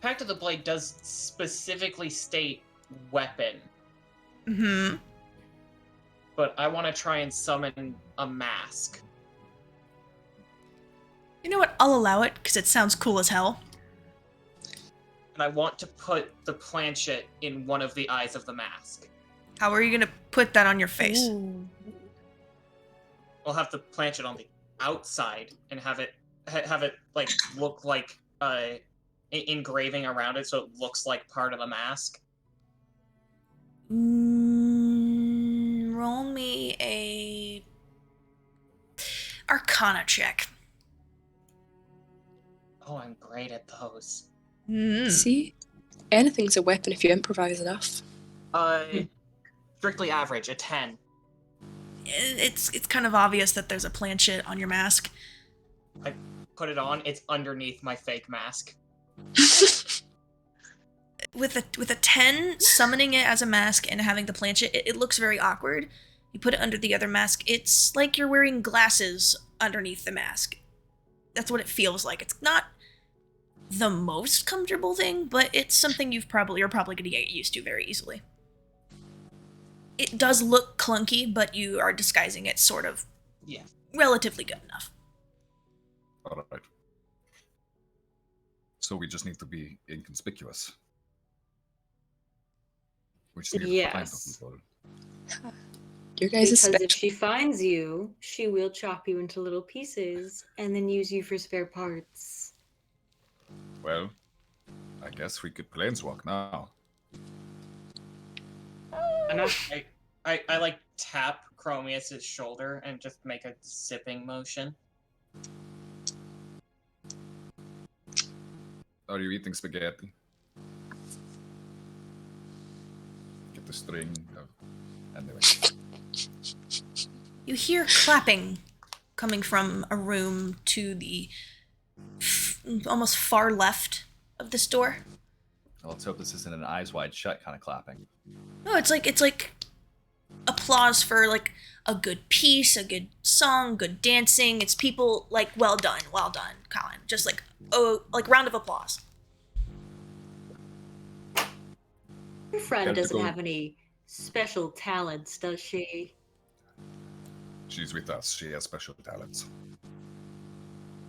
Pact of the Blade does specifically state weapon, Mm-hmm. but I want to try and summon a mask. You know what? I'll allow it, because it sounds cool as hell. And I want to put the planchet in one of the eyes of the mask. How are you gonna put that on your face? Ooh. I'll have the planchet on the outside and have it like look like engraving around it, so it looks like part of the mask. Roll me a Arcana check. Oh, I'm great at those. See? Anything's a weapon if you improvise enough. Strictly average, a 10. It's kind of obvious that there's a planchet on your mask. I put it on. It's underneath my fake mask. With a 10, summoning it as a mask and having the planchet, it looks very awkward. You put it under the other mask, it's like you're wearing glasses underneath the mask. That's what it feels like. It's not the most comfortable thing, but it's something you're probably going to get used to very easily. It does look clunky, but you are disguising it sort of relatively good enough. All right. So we just need to be inconspicuous. We just need to find Yes. the people. Your guys' Because if special. she finds you, she will chop you into little pieces and then use you for spare parts. Well, I guess we could planeswalk now. And I like tap Khromius' shoulder and just make a zipping motion. Are you eating spaghetti? Get the string. Anyway. You hear clapping coming from a room to the almost far left of this door. Well, let's hope this isn't an eyes wide shut kind of clapping. No, it's like applause for like a good piece, a good song, good dancing. It's people like, well done, Colin. Just like, oh, like round of applause. Your friend Got to doesn't go. have any special talents, does she? She's with us. She has special talents.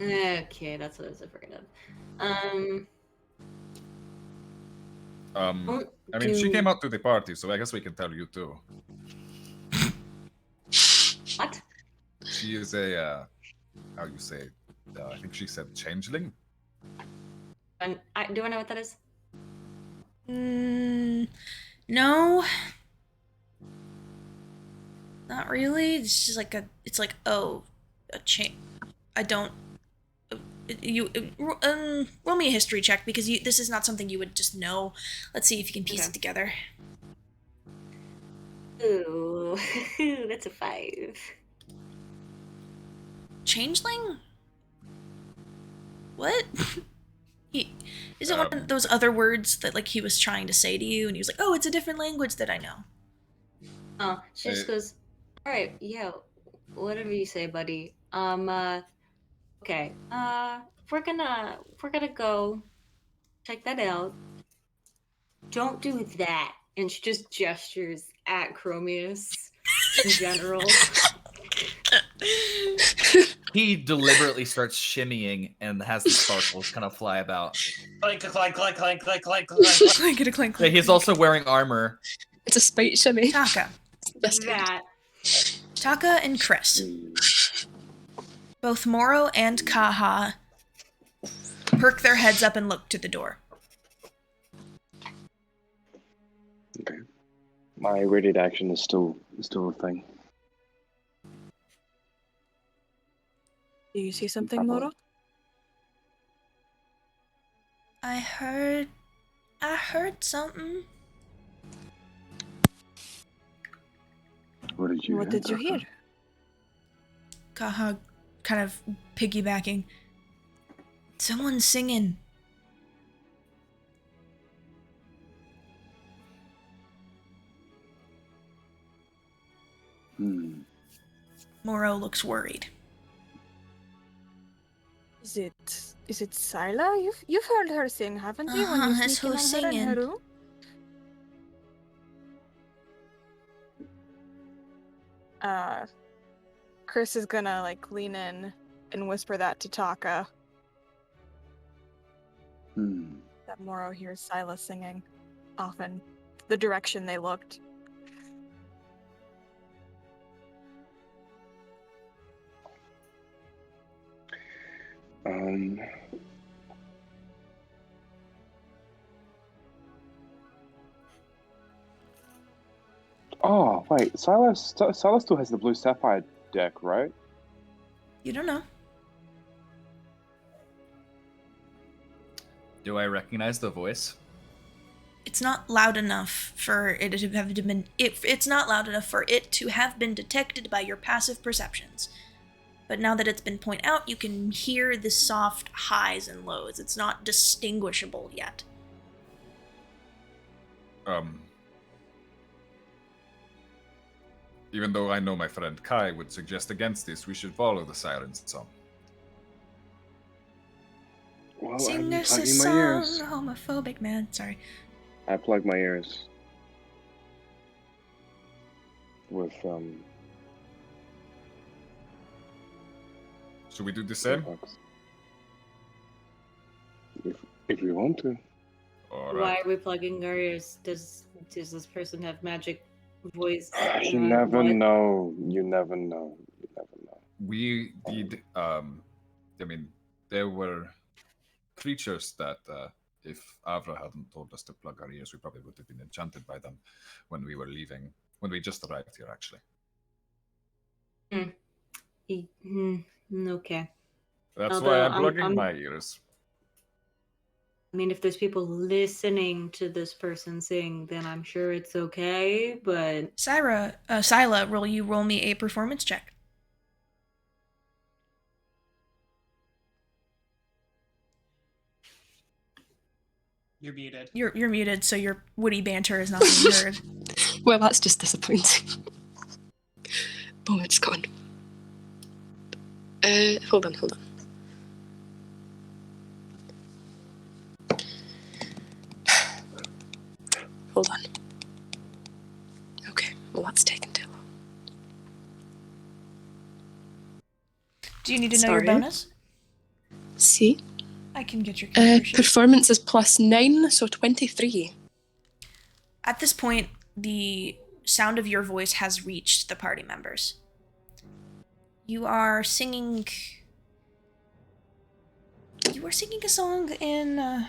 Okay, that's what I was afraid of. I mean, she came out to the party, so I guess we can tell you too. What? She is a, how you say, I think she said changeling? And do I know what that is? No. Not really. It's just like a chain. I don't. Roll me a history check because this is not something you would just know. Let's see if you can piece it together. Ooh, that's a 5. Changeling? What? Is it one of those other words that like he was trying to say to you, and he was like, "Oh, it's a different language that I know." Oh, she just goes, "All right, yeah, whatever you say, buddy. Okay. We're gonna go check that out. Don't do that." And she just gestures at Khromius in general. He deliberately starts shimmying and has the sparkles kind of fly about. Clank, clank, clank, clank, clank, clank, clank. Clank, clank. Yeah, he's also wearing armor. It's a spite shimmy. Taka. It's the best kind. That. Taka and Chris. Both Moro and Kaha perk their heads up and look to the door. Okay. My ready action is still a thing. Do you see something, Moro? I heard something. What did you What did you hear? Kaha kind of piggybacking. Someone's singing. Moro looks worried. Is it Syla? You've heard her sing, haven't you? When you That's sneak in who's on her in her singing. room? Chris is gonna like lean in and whisper that to Taka. That Moro hears Syla singing often. The direction they looked. Oh, wait. Silas still has the blue sapphire deck, right? You don't know. Do I recognize the voice? It's not loud enough for it to have been. It's not loud enough for it to have been detected by your passive perceptions. But now that it's been pointed out, you can hear the soft highs and lows. It's not distinguishable yet. Even though I know my friend Kai would suggest against this, we should follow the siren's song. Well, Sing I'm us a plugging my song, ears. homophobic man. Sorry. I plug my ears with Should we do the same? If you want to. All Why right. are we plugging our ears? Does this person have magic voice? You never know. You never know. You never know. We did. I mean, there were creatures that, if Avra hadn't told us to plug our ears, we probably would have been enchanted by them when we were leaving. When we just arrived here, actually. Okay. That's Although why I'm plugging my ears. I mean, if there's people listening to this person sing, then I'm sure it's okay, but... Syla, roll me a performance check. You're muted. You're muted, so your witty banter is not being heard. Well, that's just disappointing. Oh, it's gone. Hold on. Hold on. Okay, well, that's taken too long. Do you need to know your bonus? See? I can get your character sheet. Performance is +9, so 23. At this point, the sound of your voice has reached the party members. You are singing a song in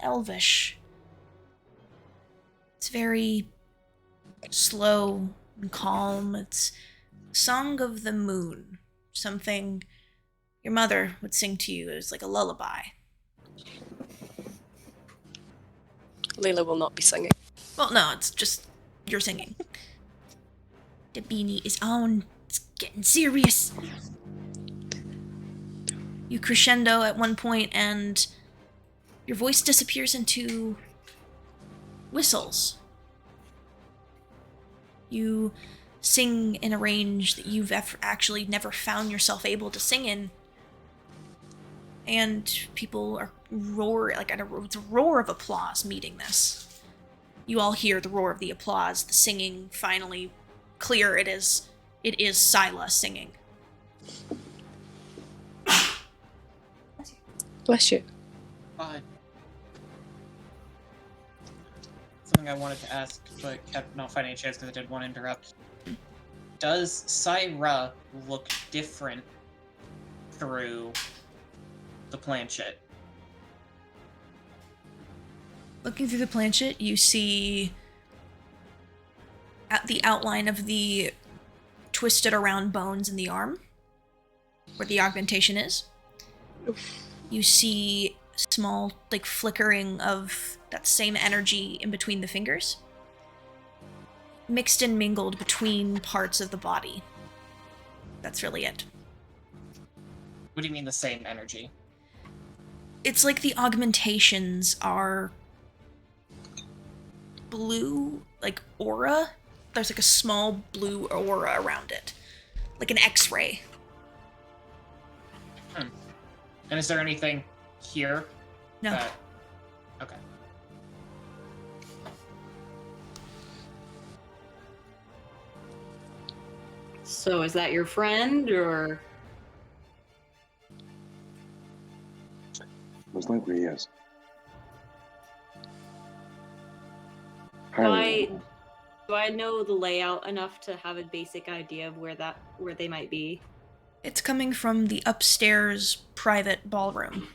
Elvish. It's very slow and calm. It's a song of the moon, something your mother would sing to you. It was like a lullaby. Layla will not be singing. Well, no, it's just you're singing. The beanie is on. It's getting serious. You crescendo at one point, and your voice disappears into whistles. You sing in a range that you've actually never found yourself able to sing in. And people are it's a roar of applause meeting this. You all hear the roar of the applause, the singing finally clear. It is Syla singing. Bless you. Something I wanted to ask, but kept not finding a chance because I didn't want to interrupt. Does Cyra look different through the planchette? Looking through the planchette, you see at the outline of the twisted around bones in the arm, where the augmentation is. You see small, flickering of that same energy in between the fingers, mixed and mingled between parts of the body. That's really it. What do you mean the same energy? It's like the augmentations are blue, aura. There's a small blue aura around it, like an X-ray. And is there anything here? No. Okay. So is that your friend, or? Most likely, yes. Do I know the layout enough to have a basic idea of where they might be? It's coming from the upstairs private ballroom.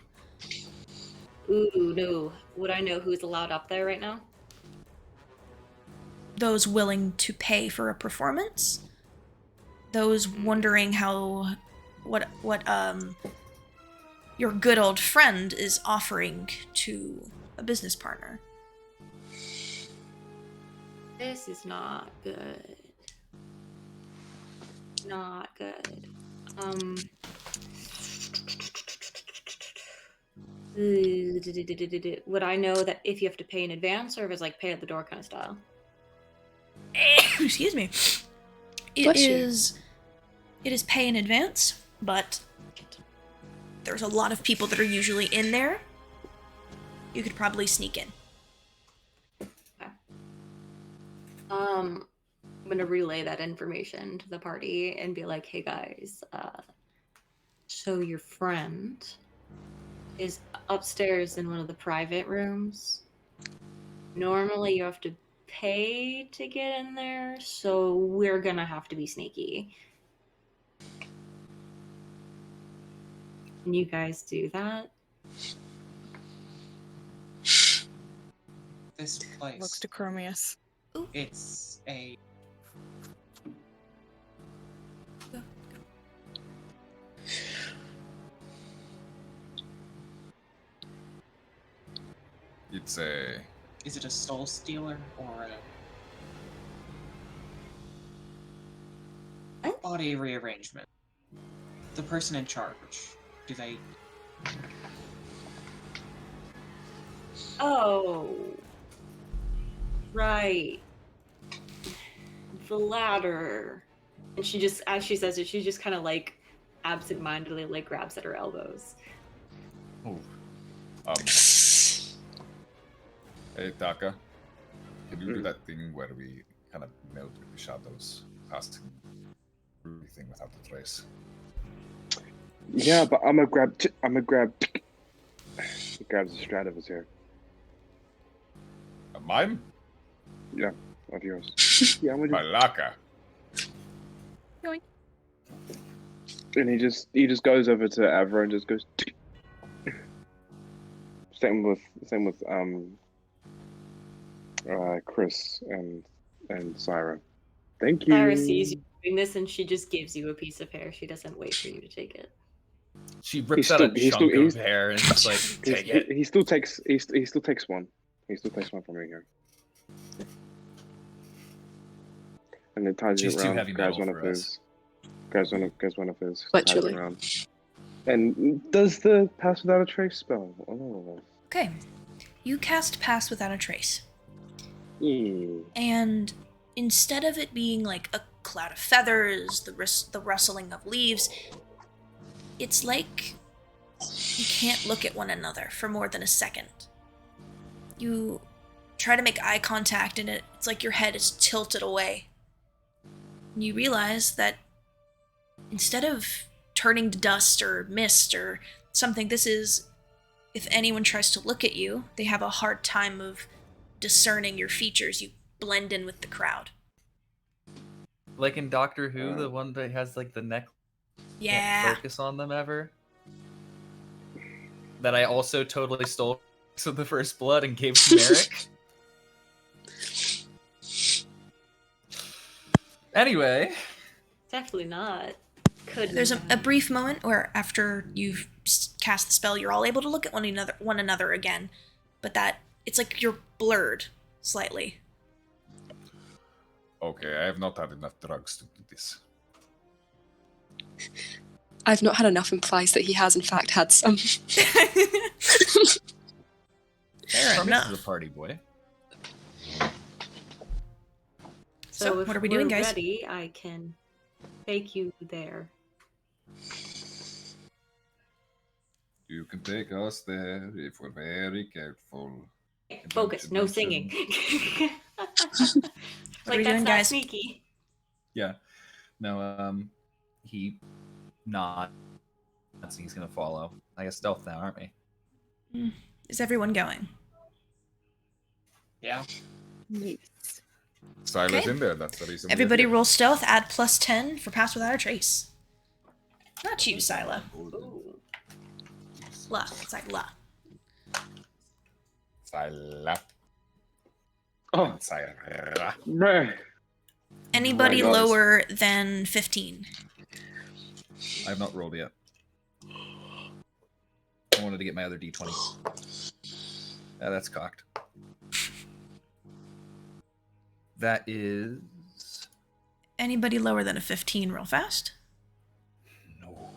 Ooh, no. Would I know who's allowed up there right now? Those willing to pay for a performance. Those wondering what your good old friend is offering to a business partner. This is not good. Not good. Would I know that if you have to pay in advance, or if it's pay at the door kind of style? Excuse me. It is pay in advance, but there's a lot of people that are usually in there. You could probably sneak in. Okay. I'm gonna relay that information to the party and be like, hey guys, so your friend is upstairs in one of the private rooms. Normally you have to pay to get in there, so we're gonna have to be sneaky. Can you guys do that? This place. Looks to Khromius. It's a It's a... Is it a soul stealer or a body rearrangement? The person in charge, do they... Oh. Right. The ladder. And she just, as she says it, she just kind of like absentmindedly like grabs at her elbows. Oh. Hey, Taka. Can you do that thing where we kind of melt with the shadows, casting everything without a trace? Yeah, but I'm gonna grab. He grabs a strand of his hair. Mine? Yeah, of yours. Yeah, I'm gonna do. Malaka. And he just goes over to Avra and just goes. Same with Chris and Cyra. Thank you. Cyra sees you doing this and she just gives you a piece of hair. She doesn't wait for you to take it. She rips out a chunk of hair and just like, take it. He still takes one. He still takes one from me here. And then ties it around, grabs one of his. Grabs one of his. Literally. And does the pass without a trace spell? Oh. Okay. You cast Pass Without a Trace. Mm. And instead of it being like a cloud of feathers, the rustling of leaves, it's like you can't look at one another for more than a second. You try to make eye contact and it's like your head is tilted away. And you realize that instead of turning to dust or mist or something, this is, if anyone tries to look at you, they have a hard time of discerning your features. You blend in with the crowd. Like in Doctor Who, the one that has like the neck. Yeah. Can't focus on them ever. That I also totally stole from the First Blood and gave to Merrick. Anyway. Definitely not. Couldn't. There's a brief moment where after you've cast the spell, you're all able to look at one another again, but that it's like you're blurred slightly. Okay, I have not had enough drugs to do this. I've not had enough implies that he has in fact had some. Fair enough. Is a party boy. So if what are we doing, guys? Ready, I can take you there. You can take us there if we're very careful. Focus, no singing. What are we that's doing, not guys? sneaky. Yeah. No, he not. He's gonna follow. I guess stealth now, aren't we? Is everyone going? Yeah. Syla's Okay. in there, that's the reason. Everybody roll stealth, add +10 for Pass Without a Trace. Not you, Syla. La. It's like La. Syla. Oh. Syra. Meh. Anybody Oh my God. lower than 15? I have not rolled yet. I wanted to get my other d20. Yeah, that's cocked. That is... Anybody lower than a 15 real fast? No.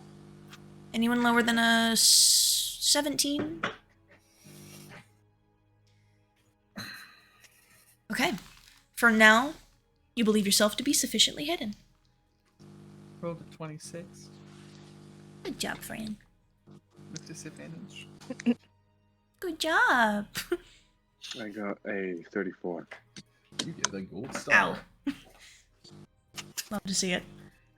Anyone lower than a 17? Okay. For now, you believe yourself to be sufficiently hidden. Rolled a 26. Good job, Fran. With disadvantage. Good job. I got a 34. You get a gold star. Ow. Love to see it.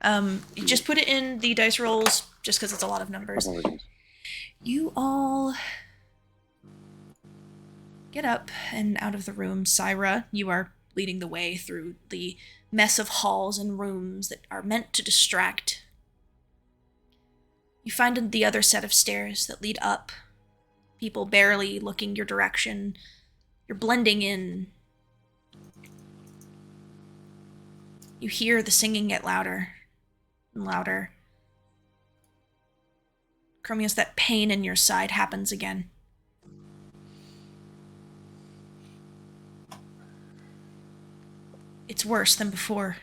You just put it in the dice rolls just because it's a lot of numbers. Apologies. You all get up and out of the room. Cyra, you are leading the way through the mess of halls and rooms that are meant to distract. You find the other set of stairs that lead up. People barely looking your direction. You're blending in. You hear the singing get louder and louder. Khromius, that pain in your side happens again. It's worse than before.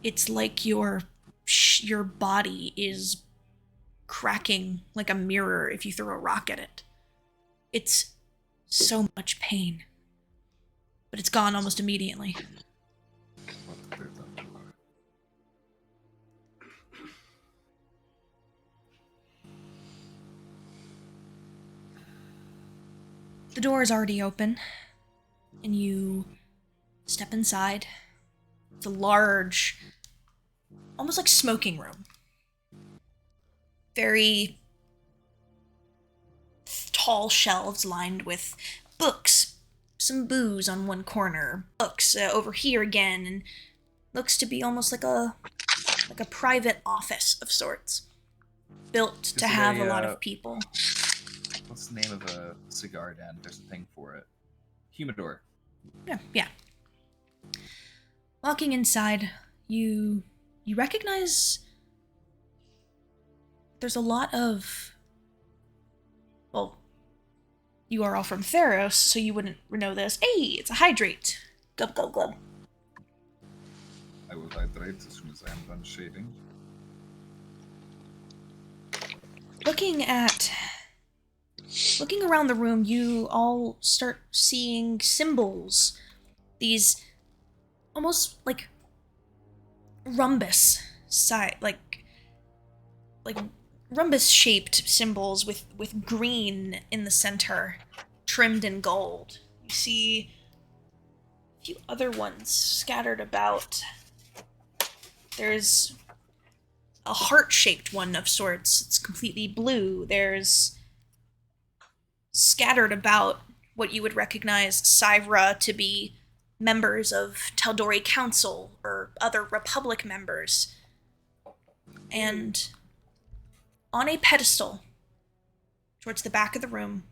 It's like your body is cracking like a mirror if you throw a rock at it. It's so much pain. But it's gone almost immediately. What have they done to her? The door is already open, and you step inside. It's a large, almost like smoking room. Very tall shelves lined with books, some booze on one corner, books over here again, and looks to be almost like a private office of sorts, built to have a lot of people. What's the name of a cigar den? There's a thing for it. Humidor. Yeah. Walking inside, you recognize there's a lot of, well, you are all from Theros, so you wouldn't know this. Hey, it's a hydrate. Glub, glub, glub. I will hydrate as soon as I am done shaving. Looking around the room, you all start seeing symbols. These almost like rhombus like rhombus-shaped symbols with green in the center, trimmed in gold. You see a few other ones scattered about. There's a heart-shaped one of sorts. It's completely blue. There's scattered about what you would recognize Cyra to be members of Taldori Council or other Republic members. And on a pedestal towards the back of the room,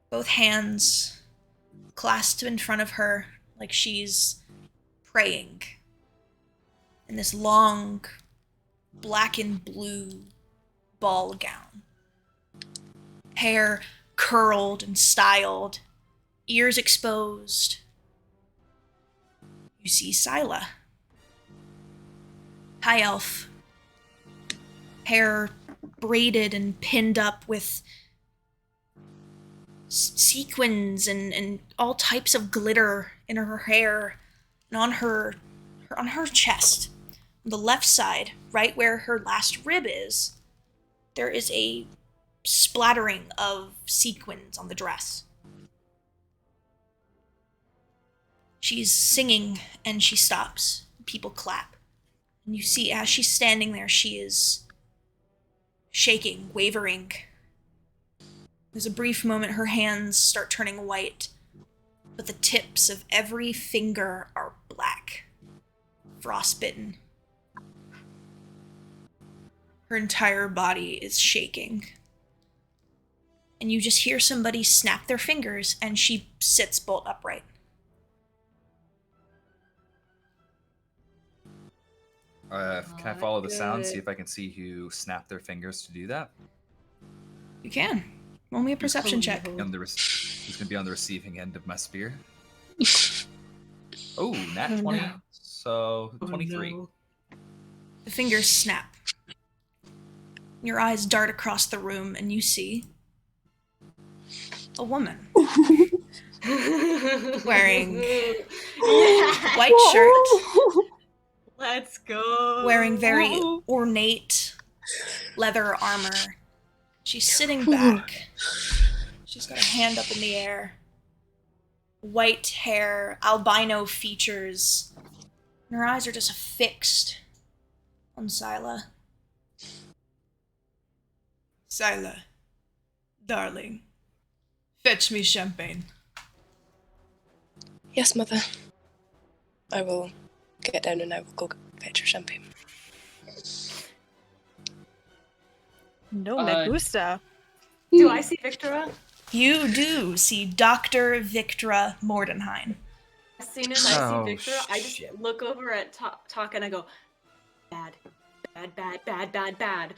both hands clasped in front of her like she's praying, in this long black and blue ball gown. Hair curled and styled, ears exposed. You see Syla. High elf. Hair braided and pinned up with sequins and all types of glitter in her hair and on her chest. On the left side, right where her last rib is, there is a splattering of sequins on the dress. She's singing and she stops. People clap. And you see as she's standing there, she is shaking, wavering. There's a brief moment her hands start turning white, but the tips of every finger are black, frostbitten. Her entire body is shaking. And you just hear somebody snap their fingers, and she sits bolt upright. Can I follow the sound, see if I can see who snapped their fingers to do that? You can. Roll me a perception check. Who's going to be on the receiving end of my spear? Oh, nat 20. no. So 23. no. The fingers snap. Your eyes dart across the room, and you see a woman wearing white shirt, Let's go. wearing very ornate leather armor. She's sitting back. She's got her hand up in the air. White hair, albino features. And her eyes are just fixed on Syla. Syla, darling, fetch me champagne. Yes, mother. I will get down and I will go fetch her champagne. No me gusta. Do I see Viktra? You do see Dr. Viktra Mordenheim. As soon as I Oh, see Viktra, I just shit. look over at Taka and I go, bad, bad, bad, bad, bad, bad.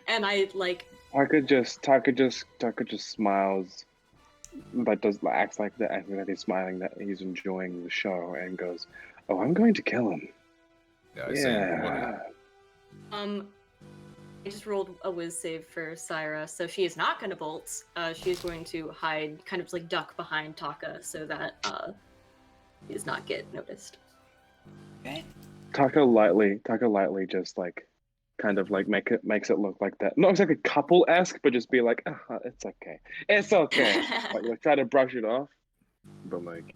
And I like, Taka just smiles. acts like that he's smiling, that he's enjoying the show, and goes, "Oh, I'm going to kill him." Yeah, I say, what Yeah. I just rolled a whiz save for Cyra, so she is not going to bolt. She is going to hide, kind of like duck behind Taka, so that he does not get noticed. Okay. Taka lightly just like kind of like makes it look like that. Not exactly couple-esque, but just be like, it's okay. It's okay. like try to brush it off. But like,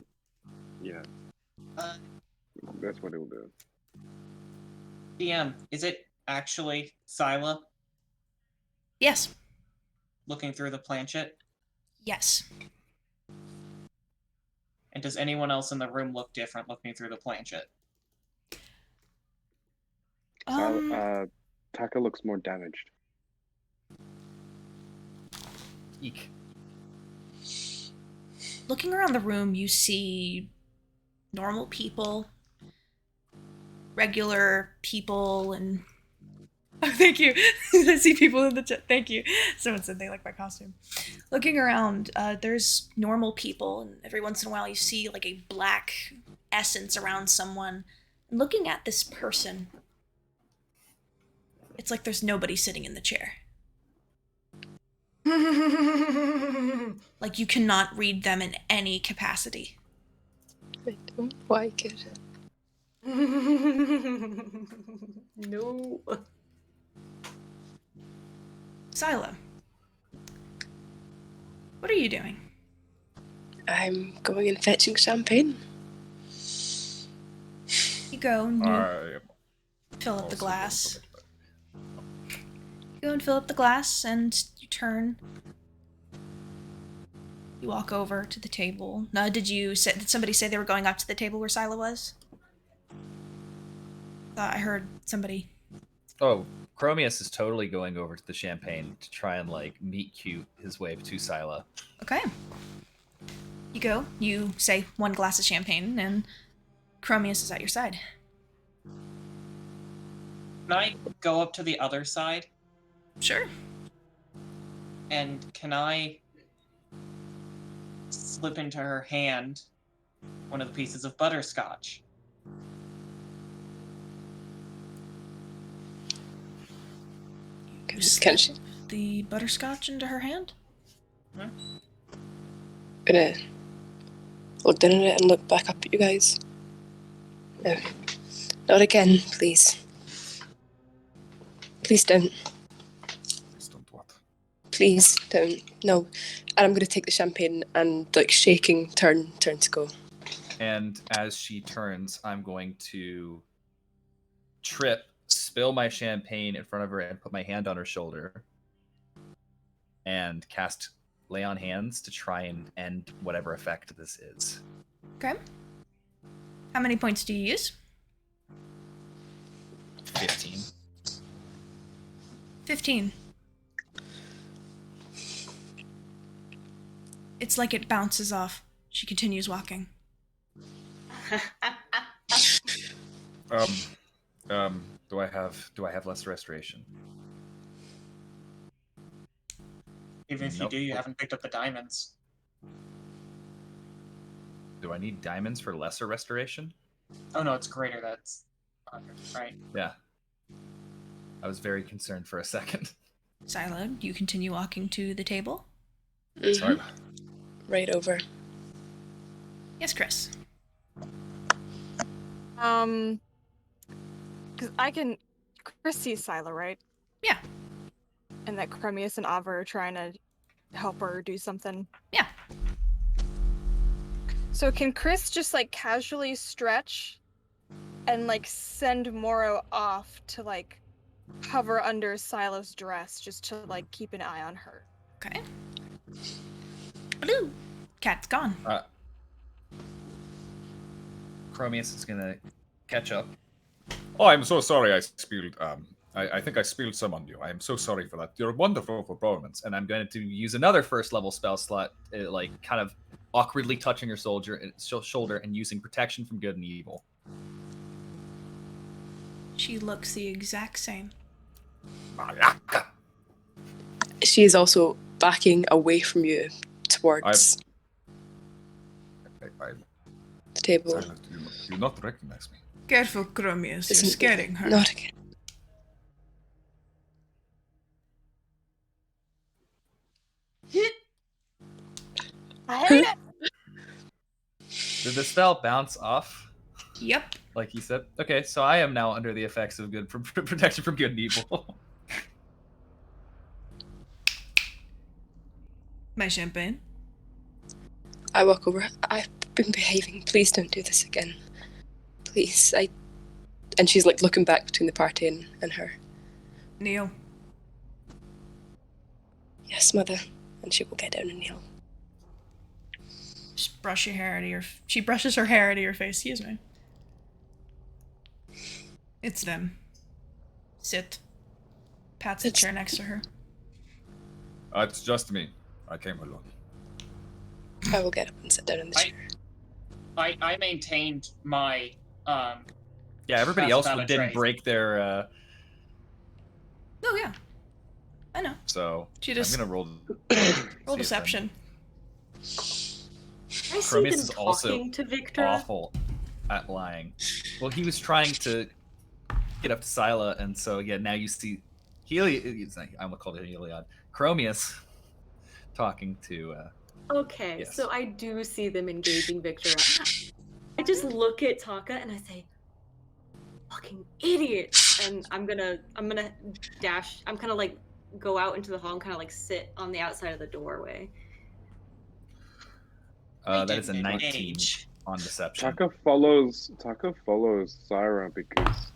yeah. That's what it will do. DM, is it actually Syla Yes. looking through the planchet? Yes. And does anyone else in the room look different looking through the planchet? Taka looks more damaged. Eek. Looking around the room, you see normal people, regular people, and oh, thank you. I see people in the chat. Thank you. Someone said they like my costume. Looking around, there's normal people, and every once in a while you see like a black essence around someone. And looking at this person, it's like there's nobody sitting in the chair. Like you cannot read them in any capacity. I don't like it. No. Syla, what are you doing? I'm going and fetching champagne. You go and you I am fill up the also glass. a little bit You go and fill up the glass, and you turn. You walk over to the table. No, did somebody say they were going up to the table where Syla was? Thought I heard somebody. Oh, Khromius is totally going over to the champagne to try and like meet cute his way to Syla. Okay. You go. You say one glass of champagne, and Khromius is at your side. Can I go up to the other side? Sure. And can I slip into her hand one of the pieces of butterscotch? You Can slip she? the butterscotch into her hand? Gonna look down at it and look back up at you guys. No. Not again, please. Please don't. Please don't what? Please don't. No. And I'm gonna take the champagne and like shaking turn to go. And as she turns, I'm going to trip, spill my champagne in front of her, and put my hand on her shoulder and cast Lay on Hands to try and end whatever effect this is. Okay. How many points do you use? 15. 15. It's like it bounces off. She continues walking. Do I have lesser restoration? Even if Nope. you do, you haven't picked up the diamonds. Do I need diamonds for lesser restoration? Oh no, it's greater. That's right. Yeah. I was very concerned for a second. Syla, you continue walking to the table? Mhm. Sorry. Right over. Yes, Chris. Because Chris sees Syla, right? Yeah. And that Khromius and Ava are trying to help her do something. Yeah. So can Chris just like casually stretch and like send Moro off to like hover under Syla's dress just to like keep an eye on her? Okay. Blue. Cat's gone. Khromius is gonna catch up. Oh, I'm so sorry I spilled, I think I spilled some on you. I am so sorry for that. You're a wonderful performance. And I'm going to use another first level spell slot, like kind of awkwardly touching her shoulder and using protection from good and evil. She looks the exact same. Mayaka. She is also backing away from you towards the table. Syla, do you not recognize me? Careful, Khromius. You're Isn't- scaring her. Not again. I hate it. Did the spell bounce off? Yep. Like he said? Okay, so I am now under the effects of good protection from good and evil. My champagne. I walk over. I've been behaving. Please don't do this again. Please, And she's like looking back between the party and her. Kneel. Yes, mother. And she will get down and kneel. Just brush your hair out of your... She brushes her hair out of your face. Excuse me. It's them. Sit. Pats the chair next to her. It's just me. I came alone. I will get up and sit down in the chair. I maintained my Yeah, everybody That's else not a didn't trait. break their Oh, yeah. I know. so She just... I'm gonna roll Roll deception. I see Khromius them is also talking to Viktra. awful at lying. Well, he was trying to get up to Syla, and so yeah, now you see I almost called it Heliod. Khromius talking to Okay, Yes. so I do see them engaging Viktra. I just look at Taka and I say, "Fucking idiots!" And I'm gonna dash. I'm kind of like go out into the hall and kind of like sit on the outside of the doorway. that is a didn't 19 age. on deception. Taka follows Cyra because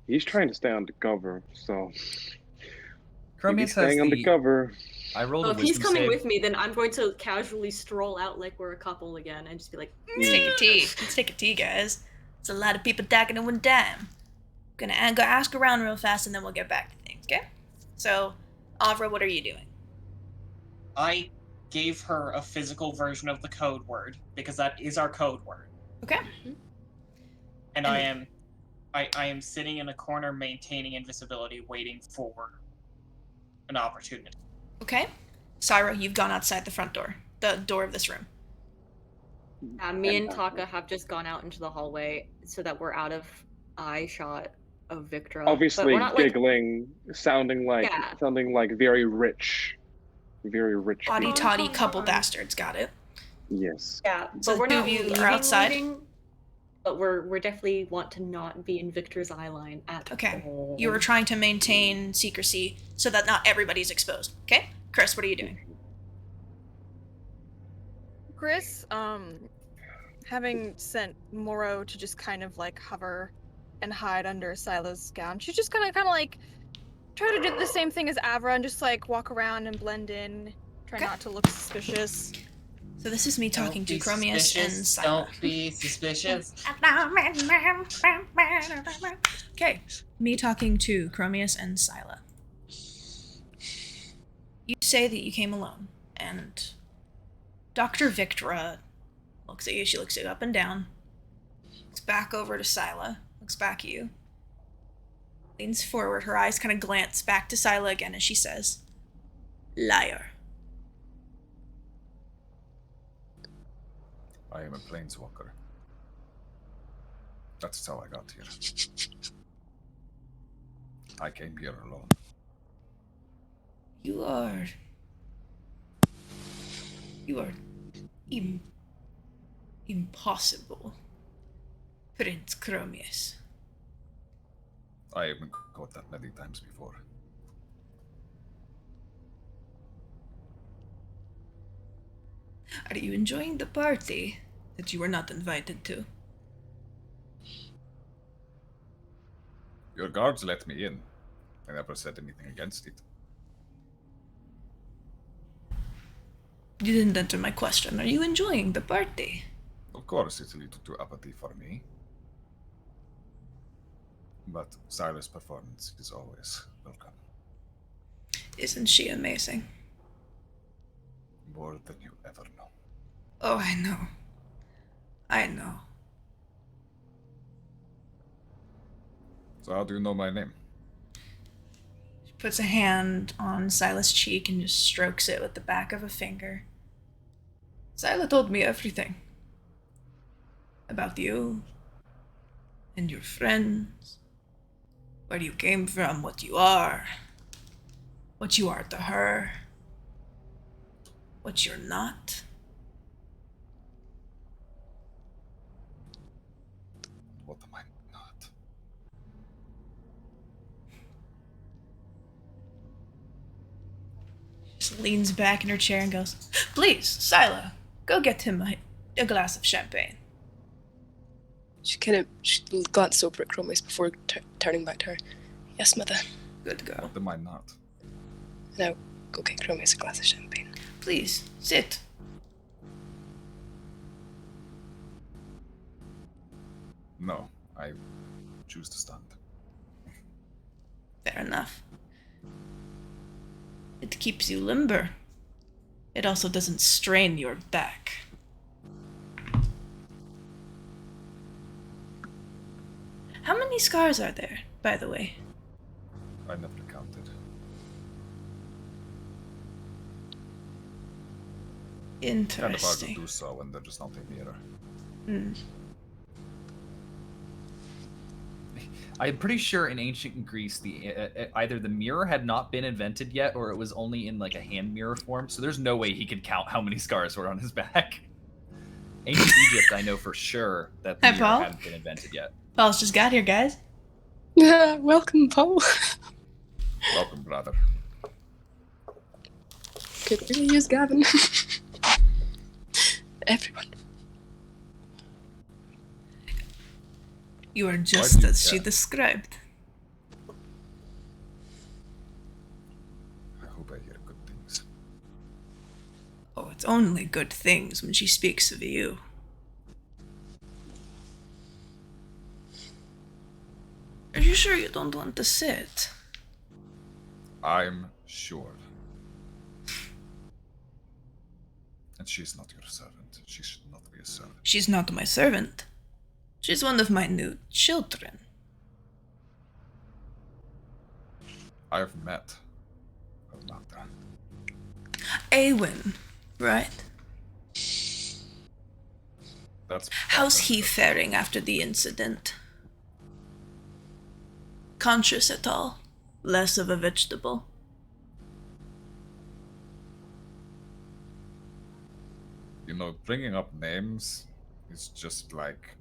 he's trying to stay undercover, so if Khromius he's has staying the undercover. I rolled So a if he's wisdom coming save. with me, then I'm going to casually stroll out like we're a couple again and just be like, Let's take a tea. Let's take a tea, guys. It's a lot of people talking at one time. Gonna go ask around real fast and then we'll get back to things, okay? So, Avra, what are you doing? I gave her a physical version of the code word because that is our code word. Okay. And I am sitting in a corner maintaining invisibility waiting for an opportunity. Okay. Cyra, you've gone outside the front door. The door of this room. me and Taka have just gone out into the hallway so that we're out of eye shot of Viktra. But Obviously we're not, like, giggling, sounding like very rich Haughty people. toddy couple bastards, got it. Yes. Yeah, So but we're two not of you are leaving, outside? leaving, but we're definitely want to not be in Victor's eye line at Okay. all. You were trying to maintain secrecy so that not everybody's exposed. Okay? Chris, what are you doing? Chris, having sent Moro to just kind of like hover and hide under Syla's gown, she's just gonna kind of like try to do the same thing as Avra and just like walk around and blend in, try not to look suspicious. So this is me talking to Khromius and Syla. Don't be suspicious. Okay, me talking to Khromius and Syla. You say that you came alone, and Dr. Viktra looks at you. She looks at you up and down, looks back over to Syla, looks back at you, leans forward, her eyes kind of glance back to Syla again as she says, "Liar." I am a planeswalker. That's how I got here. I came here alone. You are impossible, Prince Khromius. I have been caught that many times before. Are you enjoying the party that you were not invited to? Your guards let me in. I never said anything against it. You didn't answer my question. Are you enjoying the party? Of course, it's a little too uppity for me. But Syla's performance is always welcome. Isn't she amazing? More than you ever know. Oh, I know. I know. So how do you know my name? She puts a hand on Syla's cheek and just strokes it with the back of a finger. Syla told me everything. about you and your friends, where you came from, what you are to her, what you're not. What am I not? Just leans back in her chair and goes, "Please, Syla, go get him a glass of champagne." She glanced over at Khromius before turning back to her. Yes, mother. Good girl. What am I not? Now, go get Khromius a glass of champagne. Please, sit. No, I choose to stand. Fair enough. It keeps you limber. It also doesn't strain your back. How many scars are there, by the way? I never counted. Kind of hard to Interesting. do so when there's just nothing near. I'm pretty sure in ancient Greece, either the mirror had not been invented yet, or it was only in like a hand mirror form. So there's no way he could count how many scars were on his back. Ancient Egypt, I know for sure that the Hi, mirror Paul. hadn't been invented yet. Paul's just got here, guys. Welcome, Paul. Welcome, brother. Could really use Gavin. Everyone. You are just do you as she care? described. I hope I hear good things. Oh, it's only good things when she speaks of you. Are you sure you don't want to sit? I'm sure. And she's not your servant. She should not be a servant. She's not my servant. She's one of my new children. I've met her mother. Awen, right? That's How's he faring after the incident? Conscious at all? Less of a vegetable? You know, bringing up names is just like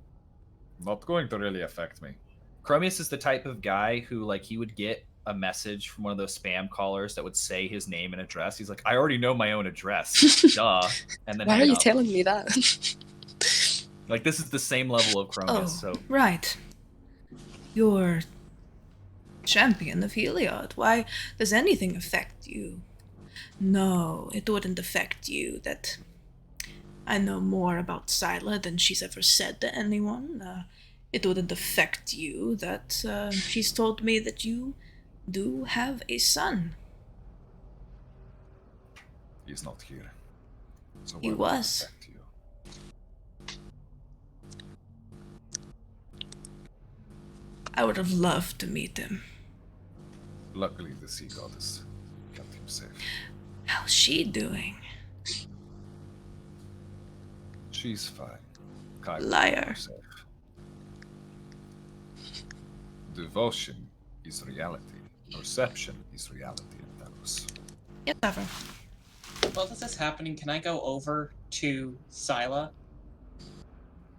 not going to really affect me. Khromius is the type of guy who, like, he would get a message from one of those spam callers that would say his name and address. He's like, I already know my own address. Duh. And then Why are hang you up. telling me that? Like, this is the same level of Khromius, Oh, so... right. You're champion of Heliod. Why does anything affect you? No, it wouldn't affect you that I know more about Syla than she's ever said to anyone. It wouldn't affect you that she's told me that you do have a son. He's not here. So He why would it was. affect you? I would have loved to meet him. Luckily, the sea goddess kept him safe. How's she doing? She's fine. Kind of Liar. herself. Devotion is reality. Perception is reality in Talos. Yes, ever. While this is happening, can I go over to Syla?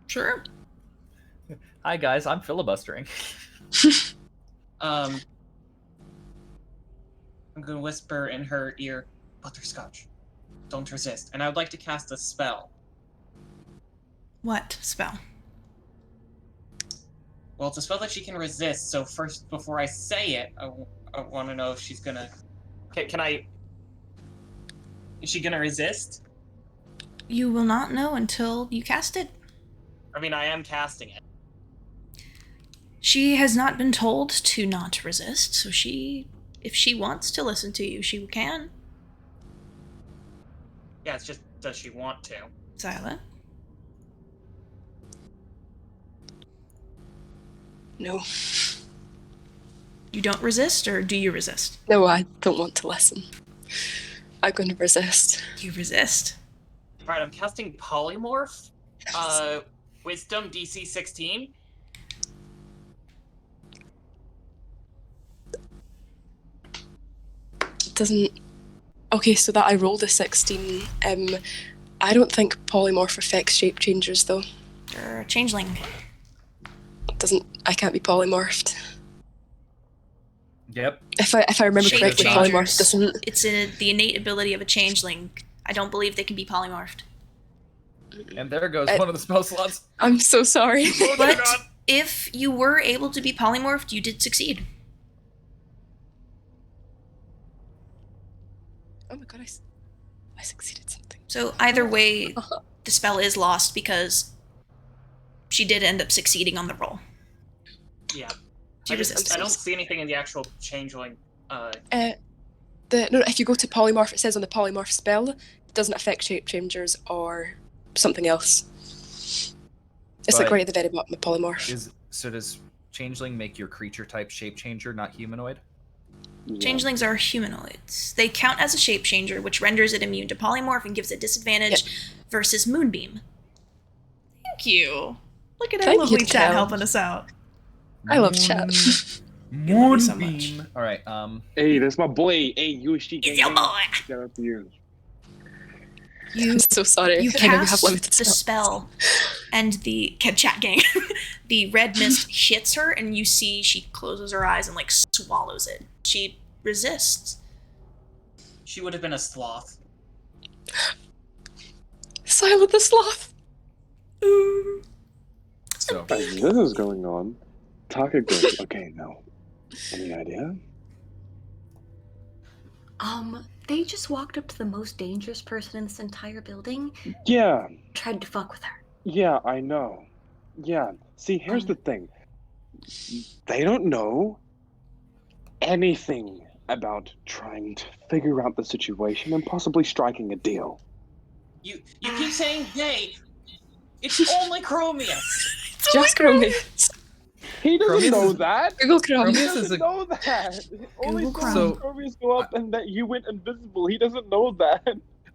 Sure. Hi, guys, I'm filibustering. I'm gonna whisper in her ear, butterscotch. Don't resist. And I would like to cast a spell. What spell? Well, it's a spell that she can resist, so first, before I say it, I want to know if she's gonna... Can I... Is she gonna resist? You will not know until you cast it. I mean, I am casting it. She has not been told to not resist, so if she wants to listen to you, she can. Yeah, it's just, does she want to? Syla? No. You don't resist, or do you resist? No, I don't want to listen. I'm going to resist. You resist. Alright, I'm casting Polymorph. Wisdom DC 16? Doesn't. Okay, so that I rolled a 16. I don't think polymorph affects shape changers though. You're a changeling. I can't be polymorphed. Yep. If I remember Shape correctly, changers. polymorph doesn't. It's the innate ability of a changeling. I don't believe they can be polymorphed. And there goes one of the spell slots. I'm so sorry. But if you were able to be polymorphed, you did succeed. Oh my god, I succeeded something. So either way, the spell is lost because she did end up succeeding on the roll. Yeah. She I resisted. don't see anything in the actual changeling. No, if you go to polymorph, it says on the polymorph spell, it doesn't affect shape changers or something else. It's like But right at the very bottom of polymorph. So does changeling make your creature type shape changer, not humanoid? Yeah. Changelings are humanoids. They count as a shape changer, which renders it immune to polymorph and gives it disadvantage versus moonbeam. Thank you. Look at our Thank lovely you, chat Cal. helping us out. I love chat. You love me so much. All right. Hey, that's my boy. Hey, UHG. It's your boy. Shout out to you. I'm so sorry. You I know we have cast limited the spells. spell, and the chat gang, the red mist hits her, and you see she closes her eyes and like swallows it. She resists. She would have been a sloth. Syla the sloth. So As this is going on, Taka goes, okay, no. Any idea? They just walked up to the most dangerous person in this entire building, Yeah, tried to fuck with her. yeah, I know. Yeah, see, here's the thing. They don't know anything about trying to figure out the situation and possibly striking a deal. You keep saying they. It's only Khromius. Just Khromius. He doesn't Khromius know is- that. Google He Khromius. Khromius is doesn't know that. Only Google saw Chrome. Khromius go up and that you went invisible. He doesn't know that.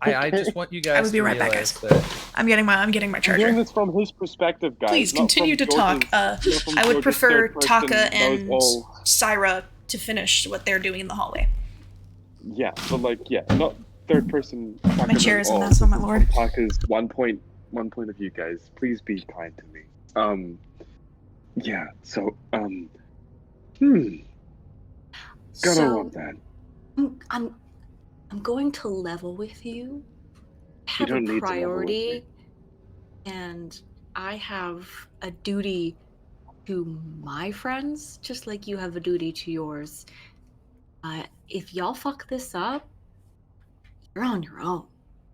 I just want you guys I will be to right back, realize guys. that I'm getting my I'm doing charger. this from his perspective, guys. Please not continue to from talk. George's- not from I would George's prefer third person Taka knows and all. Cyra to finish what they're doing in the hallway. Yeah, but like, yeah, not third person. My chair is a mess, oh my lord. Taka's one point of view, guys. Please be kind to me. Yeah. So, Gotta So, love that. I'm going to level with you. I have don't a need to level with priority, me. and I have a duty to my friends, just like you have a duty to yours. If y'all fuck this up, you're on your own.